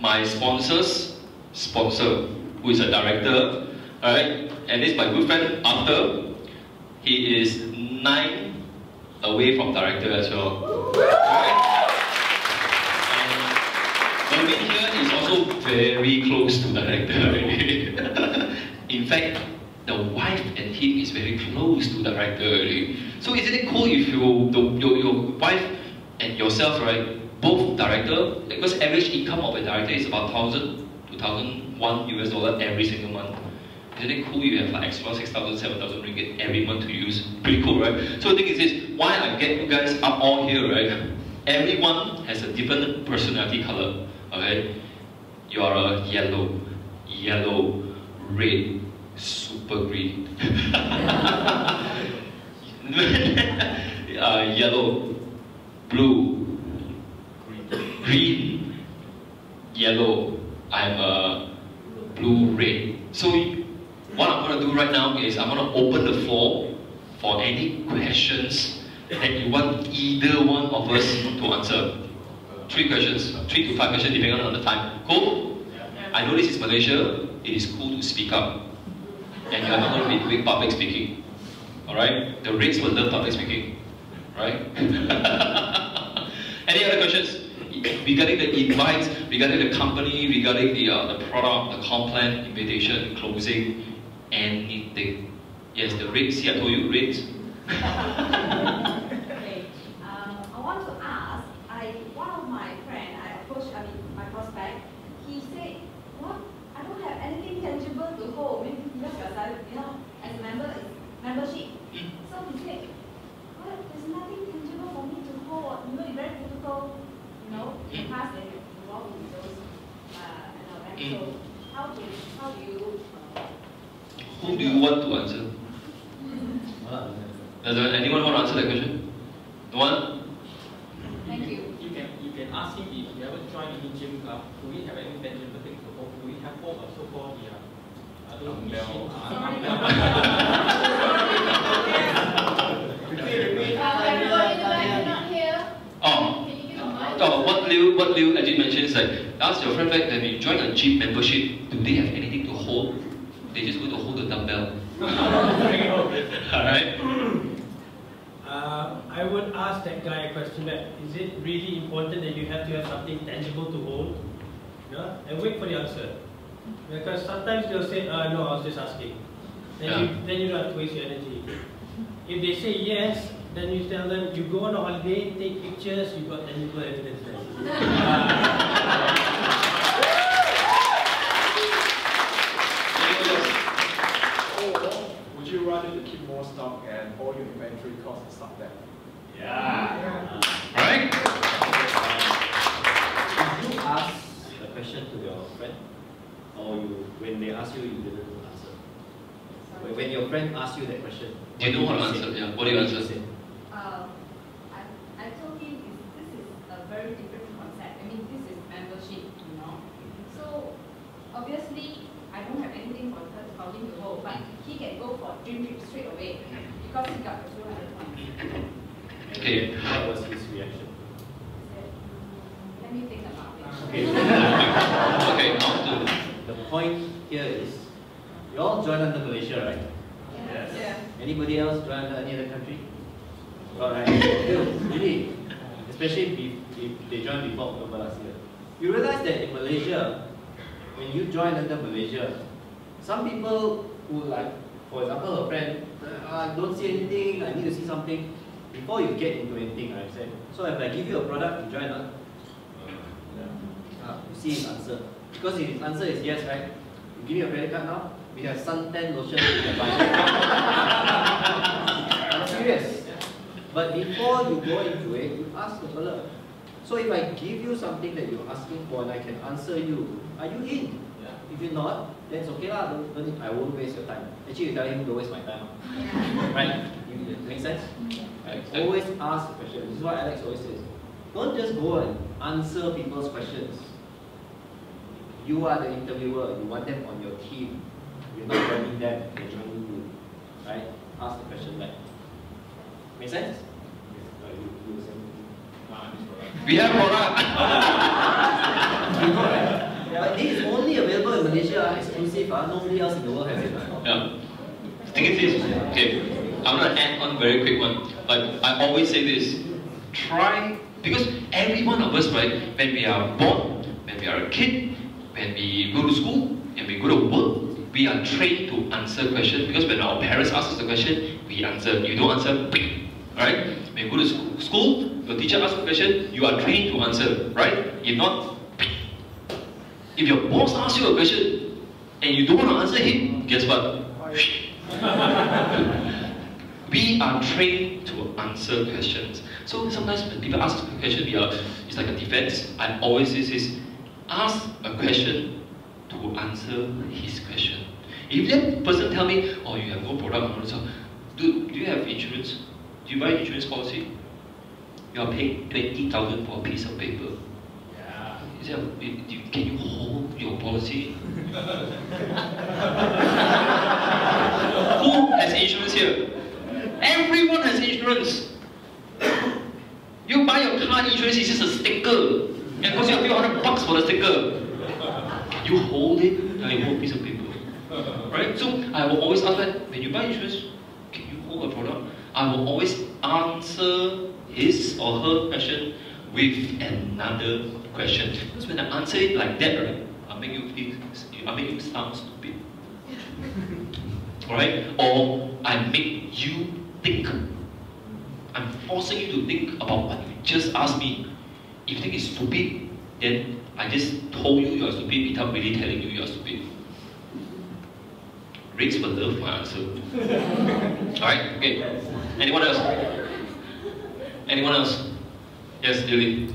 my sponsor's sponsor, who is a director. Alright? And this is my good friend Arthur. He is 9 away from director as well. Alright? And Mervin here is also very close to director. In fact, the wife and him is very close to director already. So isn't it cool if your wife and yourself, right, both director, because average income of a director is about 1,000 to 1,001 US dollar every single month. Isn't it cool you have like extra 6,000, 7,000 ringgit every month to use? Pretty cool, right? So the thing is this, why I get you guys up all here, right? Everyone has a different personality color, okay? You are a yellow, red, super green. Yellow, blue, green, yellow. I'm a blue-red. So what I'm going to do right now is I'm going to open the floor for any questions that you want either one of us to answer. 3 questions, 3 to 5 questions depending on the time. Cool? I know this is Malaysia. It is cool to speak up. And you're not going to be doing public speaking. Alright? The Reds will love public speaking. Right? Any other questions? Regarding the invites, regarding the company, regarding the product, the comp plan, invitation, closing, anything. Yes, the rates. See, I told you rates. Okay. I want to ask. One of my friend, my prospect. He said, "What? I don't have anything tangible to hold. Maybe because as a member, it's membership. So he said, well, there's nothing tangible for me to hold. It's very difficult. In the past they have involved with those, right? So how do you? Who do you want to answer? Does anyone want to answer that question? No one? Thank you. You can ask him if you haven't joined any gym club. Do we have any tangible things to hold? Do we have so-called What Liu actually mentioned is like, ask your friend back that when you join a gym membership, do they have anything to hold? They just go to hold the dumbbell. Alright? I would ask that guy a question back. Is it really important that you have to have something tangible to hold? Yeah? And wait for the answer. Because sometimes they'll say, no, I was just asking. Then you don't have to waste your energy. If they say yes, then you tell them, you go on a holiday, take pictures, you got tangible evidence there. Would you rather to keep more stock and all your inventory costs and stuff there? Yeah. Alright? Did you ask the question to your friend? Or when they ask you, you didn't answer? When your friend asks you that question, Do you know how to answer? Yeah. What do you answer? I told him this is a very different concept. I mean, this is membership, So obviously, I don't have anything for him to hold, but he can go for a dream trip straight away because he got the 200 points. Okay. what was his reaction? Let me think about it. Okay. Okay, now to The point here is, you all join under Malaysia, right? Yeah. Anybody else join any other country? Alright, really. Especially if they joined before October last year. You realize that in Malaysia, when you join under Malaysia, some people who like, for example, a friend, I don't see anything, I need to see something. Before you get into anything, I said, so if I give you a product, you join, you see his answer. Because if his answer is yes, right? You give me a credit card now, we have suntan lotion you can buy. I'm serious. But before you go into it, you ask the fellow. So if I give you something that you're asking for and I can answer you, are you in? Yeah. If you're not, then it's okay lah. I won't waste your time. Actually, you tell him don't waste my time. Right? Make sense? Right. Always ask the question. This is what Alex always says. Don't just go and answer people's questions. You are the interviewer. You want them on your team. You're not joining them. They're joining you. Right? Ask the question back. Make sense? We have product. You know, right? But this is only available in Malaysia, exclusive. Nobody else in the world has it. Yeah. The thing is this. Okay. I'm gonna add on very quick one. But I always say this. Try, because every one of us, right, when we are born, when we are a kid, when we go to school, and we go to work, we are trained to answer questions. Because when our parents ask us the question, we answer. You don't answer, right? When you go to school, your teacher asks a question, you are trained to answer, right? If not, if your boss asks you a question and you don't want to answer him, guess what? We are trained to answer questions. So sometimes when people ask a question, it's like a defense. I always say this: ask a question to answer his question. If that person tell me, oh, you have no product, do you have insurance? Do you buy insurance policy? You are paying 20,000 for a piece of paper. Yeah. Can you hold your policy? Who has insurance here? Everyone has insurance. You buy your car insurance, it's just a sticker. And it costs you a few $100 for the sticker. You hold it, and you hold a piece of paper. Right? So I will always ask that, when you buy insurance, can you hold a product? I will always answer his or her question with another question. Because when I answer it like that, right, I'll make you sound stupid. Alright? Or I make you think. I'm forcing you to think about what you just asked me. If you think it's stupid, then I just told you you are stupid without really telling you you are stupid. Rates will love my answer. Alright, okay. Anyone else? Anyone else? Yes, Lily.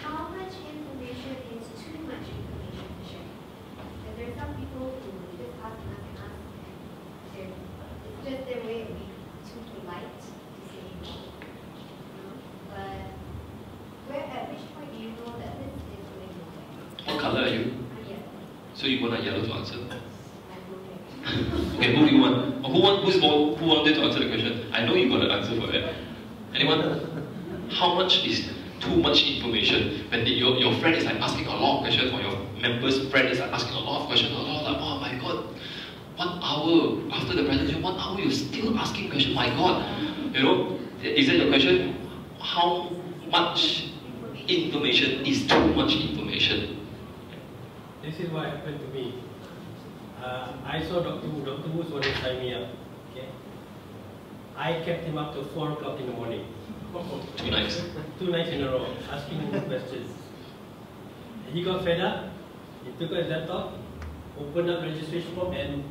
How much information is too much information to share? And there are some people who just ask and ask and ask, and it's just their way of being too polite to say no. But at which point do you know that this is going nowhere? What color are you? Yellow. So you want a yellow to answer? I'm okay. Okay, who do you want? Who wanted to answer the question? I know you got an answer for that. Anyone? How much is too much information? When your friend is like asking a lot of questions, or your member's friend is like asking a lot of questions, like, oh my god, 1 hour after the presentation, 1 hour you're still asking questions, my god. You know, is that your question? How much information is too much information? This is what happened to me. I saw Dr. Wu. Dr. Wu wanted to sign me up. Okay? I kept him up till 4 o'clock in the morning. 2 nights. 2 nights in a row, asking him questions. He got fed up. He took out his laptop, opened up registration form, and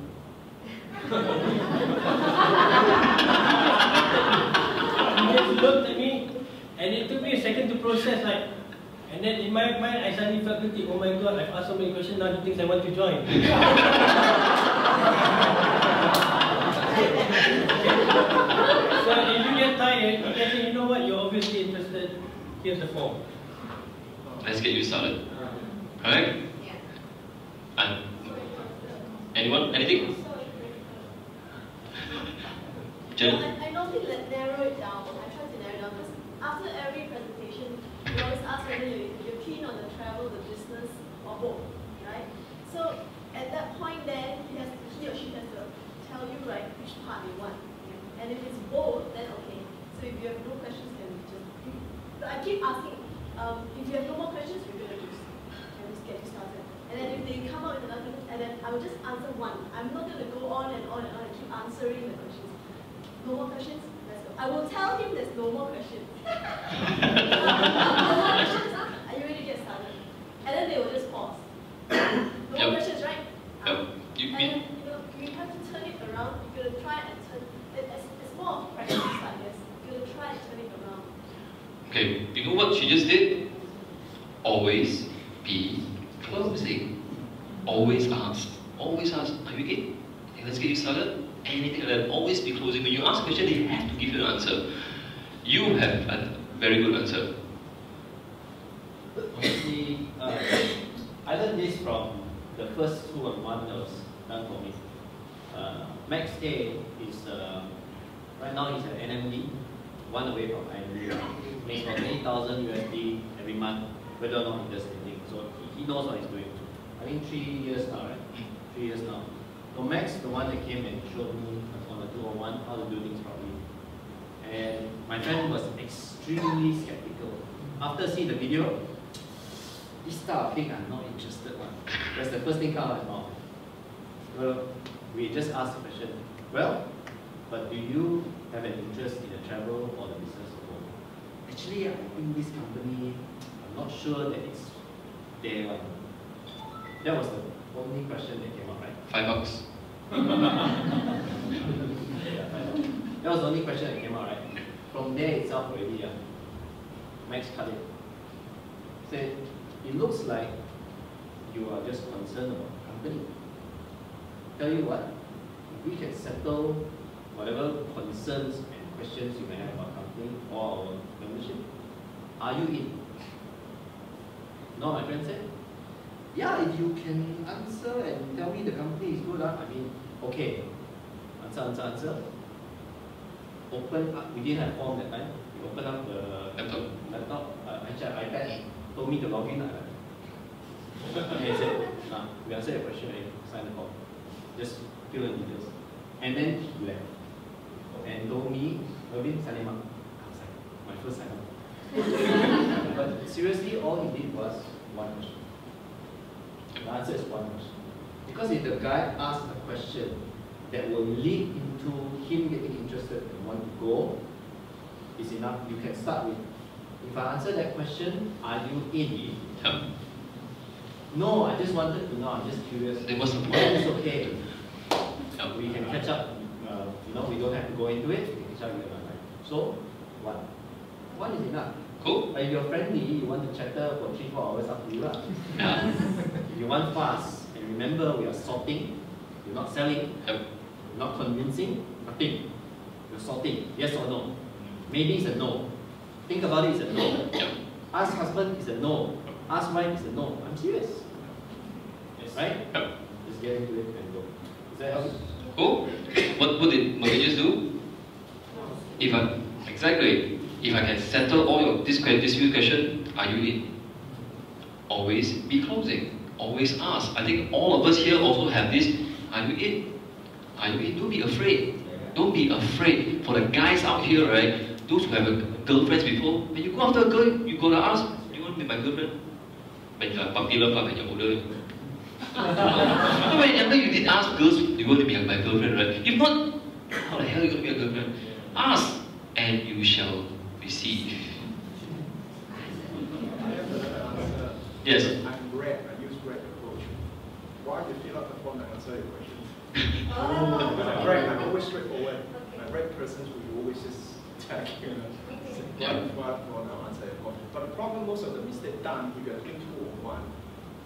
he just looked at me, and it took me a second to process, like. And then in my mind, I suddenly felt guilty. Oh my god, I've asked so many questions, now he thinks I want to join. So if you get tired, you can say, you know what, you're obviously interested, here's the form. Let's get you started. Alright? Yeah. And anyone? Anything? Jen? I normally narrow it down. I try to narrow it down because after every presentation, you always ask whether you're keen on the travel, the business, or both, right? So at that point then, he or she has to tell tell you like which part you want. And if it's both, then okay. So if you have no questions, then just. But I keep asking. If you have no more questions, we're gonna just get you started. And then if they come up with another, and then I will just answer one. I'm not gonna go on and on and on and keep answering the questions. No more questions? Let's go. I will tell him there's no more questions. No more questions, huh? Are you ready to get started? And then they will just pause. No more questions, right? And then, you have to turn it around. You're gonna try and turn it. It's more of practice, I guess. You're gonna try and turn it around. Okay, you know what she just did? Always be closing. Always ask. Always ask. Are you okay? Okay, let's get you started. Anything like that. Always be closing. When you ask a question, they have to give you an answer. You have a very good answer. Honestly, I learned this from the first 2-on-1 that was done for me. Max A is, right now he's at NMD, one away from IMD. Makes about 20,000 USD every month, whether or not he does anything. So he knows what he's doing. I think 3 years now, right? 3 years now. So Max, the one that came and showed me on the 2-on-1 how to do things properly. And my friend was extremely skeptical. After seeing the video, this type of thing I'm not interested in. That's the first thing come out of his mouth. Well, we just asked the question, well, but do you have an interest in the travel or the business of home? Actually, I think this company, I'm not sure that it's there. That was the only question that came out, right? $5. Yeah, $5. That was the only question that came out, right? From there itself already, Max cut it. Said, it looks like you are just concerned about the company. Tell you what, if we can settle whatever concerns and questions you may have about company or our membership, are you in? You know what my friend said? Yeah, if you can answer and tell me the company is good, I mean, okay. Answer. Open up, we didn't have form that time. We opened up the laptop, actually iPad, told me to log in. And he said, we answered your question and sign the form. Just fill in details. And then he left. And told me, Melvin, sign him up. I was like, my first sign up. But seriously, all he did was one question. The answer is one question. Because if the guy asks a question that will lead into him getting interested and want to go, is enough. You can start with, if I answer that question, are you in? Yeah. No, I just wanted to know, I'm just curious. It was the point. It's okay. Yeah. We can catch up, we don't have to go into it, we can catch up with another. So, one. One is enough. Cool. If you're friendly, you want to chatter for 3-4 hours, up to you. Yeah. If you want fast, and remember we are sorting, you're not selling, Yep. you're not convincing, nothing. You're sorting, yes or no. Maybe it's a no. Think about it, it's a no. Yep. Ask husband, it's a no. Ask wife, it's a no. I'm serious. Yes. Right? Yep. Just get into it and go. Is that help? Cool. What did Mauritius do? Exactly. If I can settle all your dispute question, are you in? Always be closing. Always ask. I think all of us here also have this. Are you in? Are you in? Don't be afraid. Don't be afraid. For the guys out here, right? Those who have girlfriends before, when you go after a girl, you gotta ask, do you want to be my girlfriend? When you're puppy love, when you're older. Whenever you did ask girls, you want to be my girlfriend, right? If not, how the hell are you going to be a girlfriend? Ask, and you shall receive. I have another answer. Yes. I'm red. I use red approach. Why do you fill out the form and answer your questions? Oh. When I'm red, I'm always straightforward. My red persons will always just attack you. What I'll answer your question. But the problem, most of the mistake done if you're doing 2-on-1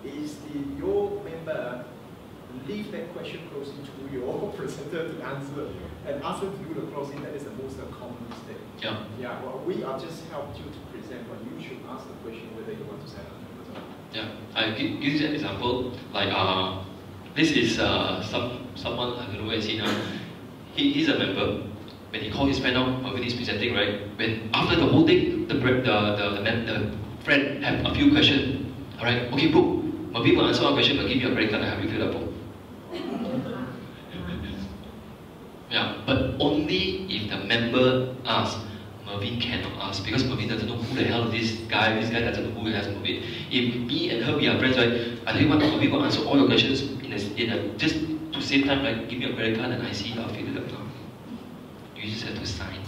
is your member leave that question closing to your presenter to answer and ask them to do the closing. That is the most common mistake. Yeah. Yeah, well, we are just helped you to present, but you should ask the question whether you want to sign up. Yeah. I give you an example. Like this is someone I don't know where is he now. He's a member. When he called his friend out when he's presenting, right? When after the whole thing, the friend have a few questions. All right. Okay, bro. When people answer one question, but give you a credit card, I have you fill up. never ask. Mervyn cannot ask because Mervyn doesn't know who the hell is this guy doesn't know who the hell is Mervyn. If me and her, we are friends, right? I tell you what, Mervyn will answer all your questions just to save time, right? Give me a credit card and IC, I'll fill it up now. You just have to sign.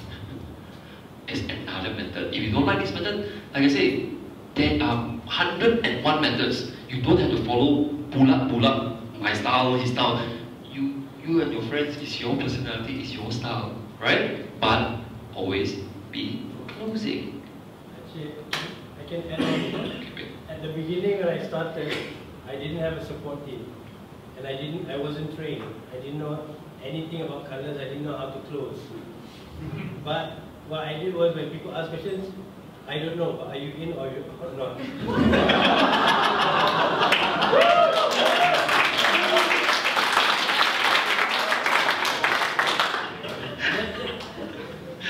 It's another method. If you don't like this method, like I say, there are 101 methods. You don't have to follow pull up, my style, his style. You and your friends, it's your personality, it's your style, right? But always be closing. Actually, I can add on. At the beginning when I started, I didn't have a support team. And I wasn't trained. I didn't know anything about colors, I didn't know how to close. But what I did was when people ask questions, I don't know, but are you in or not?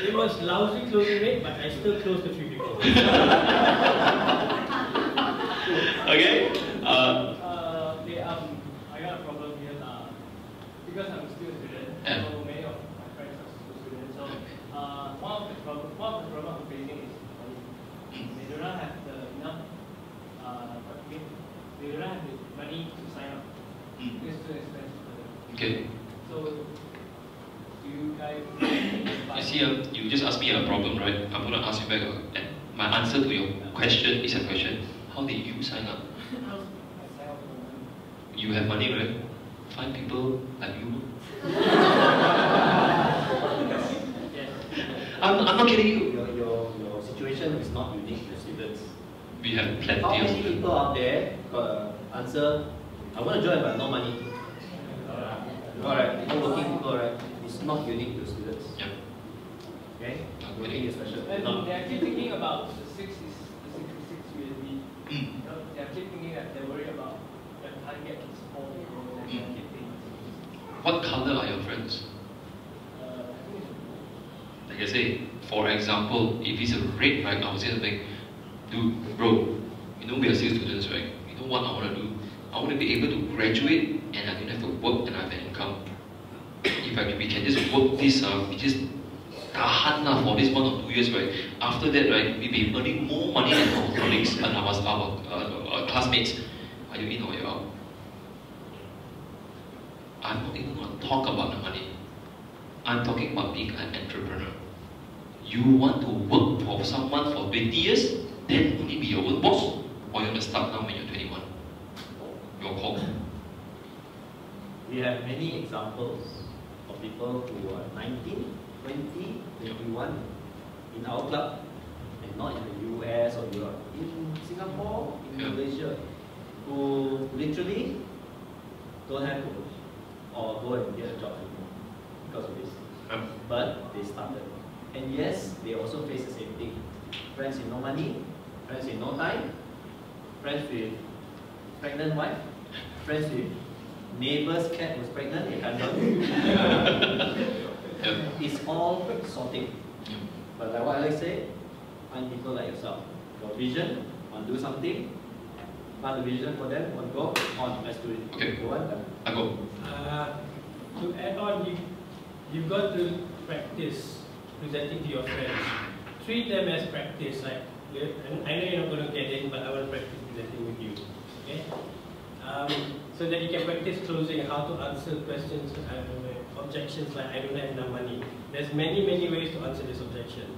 It was lousy closing rate, but I still closed a few people. Okay? Okay, I got a problem here. Because I'm still a student, so many of my friends are still students. So one of the problems I'm facing is money. They do not have enough. They do not have the money to sign up. It's too expensive for them. Okay. So you guys. You see, you just asked me a problem, right? I'm going to ask you back. And my answer to your question is a question. How did you sign up? You have money, right? Find people like you. I'm not kidding you. Your situation is not unique to students. We have plenty How of many students. people out there got an answer? I want to join but no money. Alright, working people, right? It's not unique to students. Yeah. Okay? Working is special. And they actually thinking about the 66 USD. They are keep thinking that they're worried about the target is 4 euros and they keep thinking. What color are your friends? Like I say, for example, if it's a red, right, I would say something, dude, bro, you know we are still students, right? You know what I want to do? I want to be able to graduate and I don't have to work and I have an income. If we can just work this, we just tahan for this 1 or 2 years, right? After that, right, we'll be earning more money than our colleagues and our classmates. Are you in or you out? I'm not even going to talk about the money. I'm talking about being an entrepreneur. You want to work for someone for 20 years, then only be your own boss, or you want to start now when you're 21? Your call. We have many examples of people who are 19, 20, 21 in our club, and not in the US or Europe, in Singapore, in Malaysia, who literally don't have to work or go and get a job anymore because of this. But they started. And yes, they also face the same thing. Friends with no money, friends with no time, friends with pregnant wife, friends with neighbor's cat who's pregnant, they can't It's all sorting. But like what Alex said, find people like yourself. Your vision, want to do something, find the vision for them, want to go, on, let's do it. Okay. Go on, I go. To add on, you've got to practice presenting to your friends. Treat them as practice. Like, I know you're not going to get in, but I want to practice presenting with you. Okay? So that you can practice closing, how to answer questions, objections like I don't have enough money. There's many ways to answer this objection.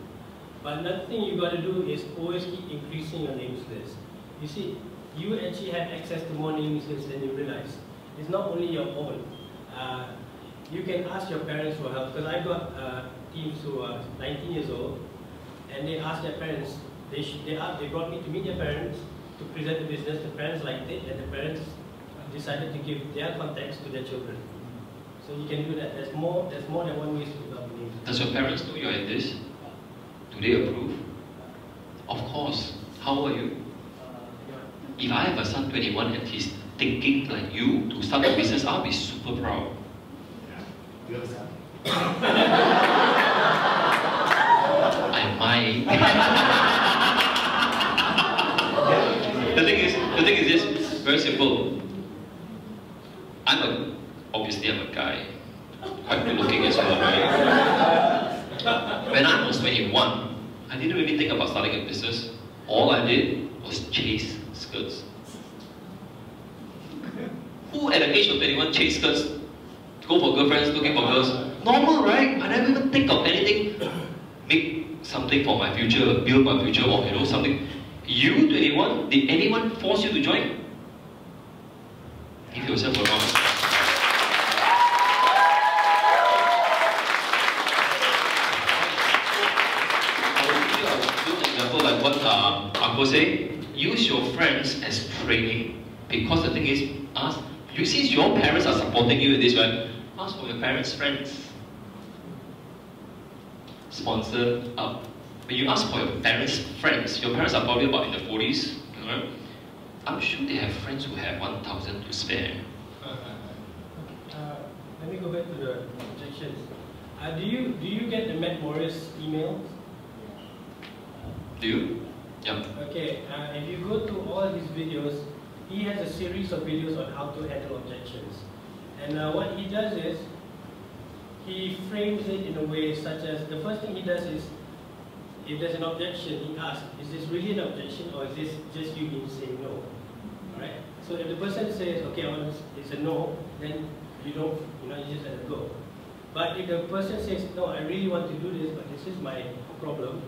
But another thing you got to do is always keep increasing your names list. You see, you actually have access to more names lists than you realize. It's not only your own. You can ask your parents for help, because I got teams who are 19 years old, and they asked their parents, they brought me to meet their parents to present the business. The parents liked it, and the parents decided to give their contacts to their children. So you can do that. There's more than one way to develop names. Does your parents know you're in this? Do they approve? Of course. How old are you? If I have a son 21 and he's thinking like you to start a business, I'll be super proud. I might. The thing is this, very simple. Obviously I'm a guy, quite good looking as well, right? When I'm about starting a business, all I did was chase skirts. Who at the age of 21 chase skirts? Go for girlfriends, looking for girls? Normal, right? I never even think of anything. Make something for my future, build my future, or you know, something. You, 21, did anyone force you to join? Give yourself a round. I'll do an example like what Uncle say. Use your friends as training. Because the thing is, since your parents are supporting you in this, right? Ask for your parents' friends. Sponsor up. When you ask for your parents' friends, your parents are probably about in the 40s, right? I'm sure they have friends who have 1,000 to spare. Let me go back to the objections. Do you get the Matt Morris email? Do you? Yeah. Okay. If you go to all his videos, he has a series of videos on how to handle objections. And what he does is, he frames it in a way such as, the first thing he does is, if there's an objection, he asks, is this really an objection or is this just you being saying no? Alright? So if the person says, okay, it's a no, then you don't, you just let it go. But if the person says, no, I really want to do this, but this is my problem,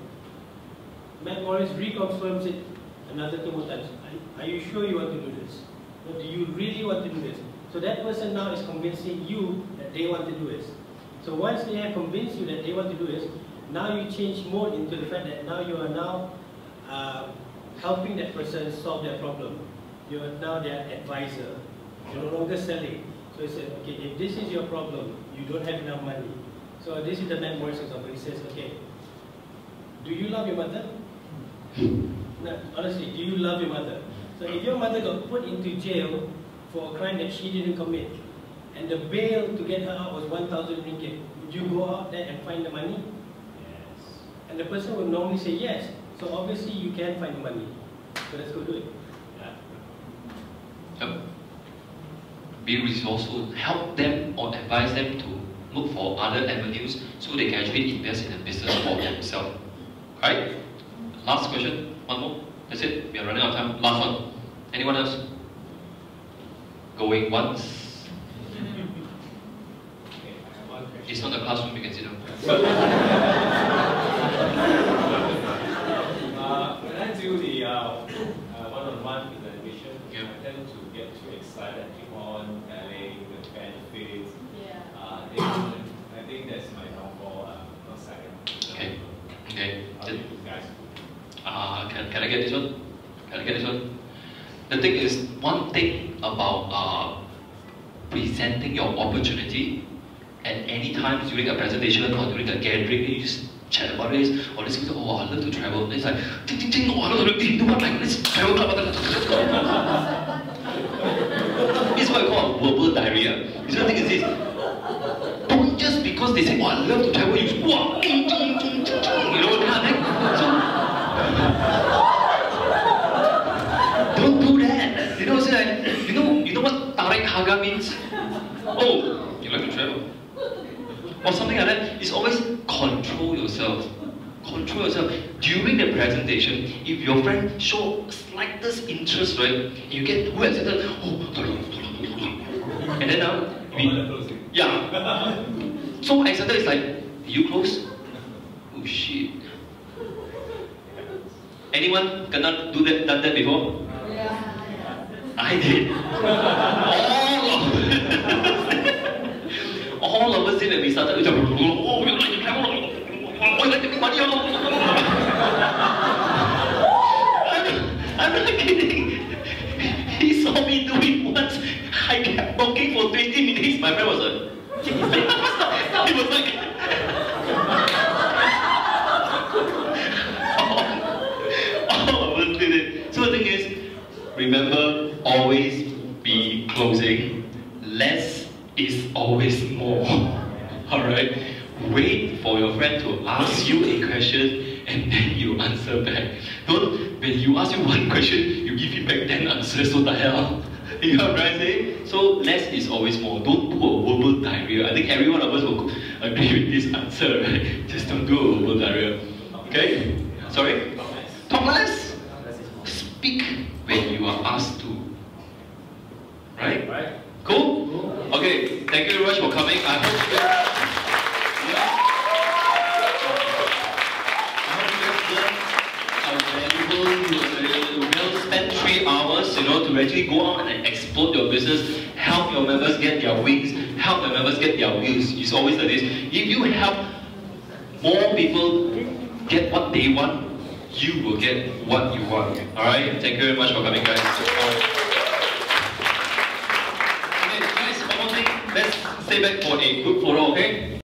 Matt Morris reconfirms it another 2 more times. Are you sure you want to do this? Or do you really want to do this? So that person now is convincing you that they want to do this. So once they have convinced you that they want to do this, now you change mode into the fact that now you are now helping that person solve their problem. You are now their advisor. You're no longer selling. So he says, okay, if this is your problem, you don't have enough money. So this is the Matt Morris example. He says, okay, do you love your mother? No, honestly, do you love your mother? So if your mother got put into jail for a crime that she didn't commit, and the bail to get her out was 1,000 ringgit, would you go out there and find the money? Yes. And the person would normally say yes. So obviously you can find the money. So let's go do it. Yep. Be resourceful. Help them or advise them to look for other avenues so they can actually invest in a business for themselves. Right? Last question. One more. That's it. We are running out of time. Last one. Anyone else? Going once? It's not a classroom, you can sit down. When I do the one-on-one evaluation, Yeah. I tend to get too excited, keep on telling the benefits. Yeah. I think that's my downfall. Not second. Okay. Okay. How do you guys do? Can I get this one? Can I get this one? The thing is, one thing about presenting your opportunity at any time during a presentation or during a gathering, you just chat about this, or this people, oh, I love to travel. And it's like, ting, ting, ting, oh, I love to travel. You know what, like, let's travel club. Let's go. This is what I call verbal diarrhea. The thing is this, don't just because they say, oh, I love to travel, you wow, ting, ting, ting, ting, ting, you know, kind of thing. So, don't do that. You know, it's like, you know what tarik haga means? Oh, you like to travel. Or something like that. It's always control yourself. Control yourself. During the presentation, if your friend show slightest interest, right, you get too excited. Oh, and then now, yeah. So excited, it's like, did you close? Oh shit. Anyone cannot do that, done that before? Yeah. I did. All of us did, and we started with, oh, you like to travel, oh, you like to make money, I'm not kidding. He saw me do it once. I kept talking for 20 minutes. My friend was like, he was like, all of us did it. So the thing is, remember, always be closing. Less is always more. Alright? Wait for your friend to ask you a question and then you answer back. Don't, when you ask you one question, you give him back 10 answers, what the hell? You know what I'm saying? So less is always more. Don't do a verbal diarrhea. I think every one of us will agree with this answer, right? Just don't do a verbal diarrhea. Okay? Sorry? us to. Right? Right. Cool? Okay, thank you very much for coming. I hope you guys, well spend 3 hours, to actually go out and explode your business, help your members get their wings, help your members get their wheels. It's always like this. If you help more people get what they want, you will get what you want. Alright? Thank you very much for coming, guys. Okay, guys, one more thing. Let's stay back for a group photo, okay?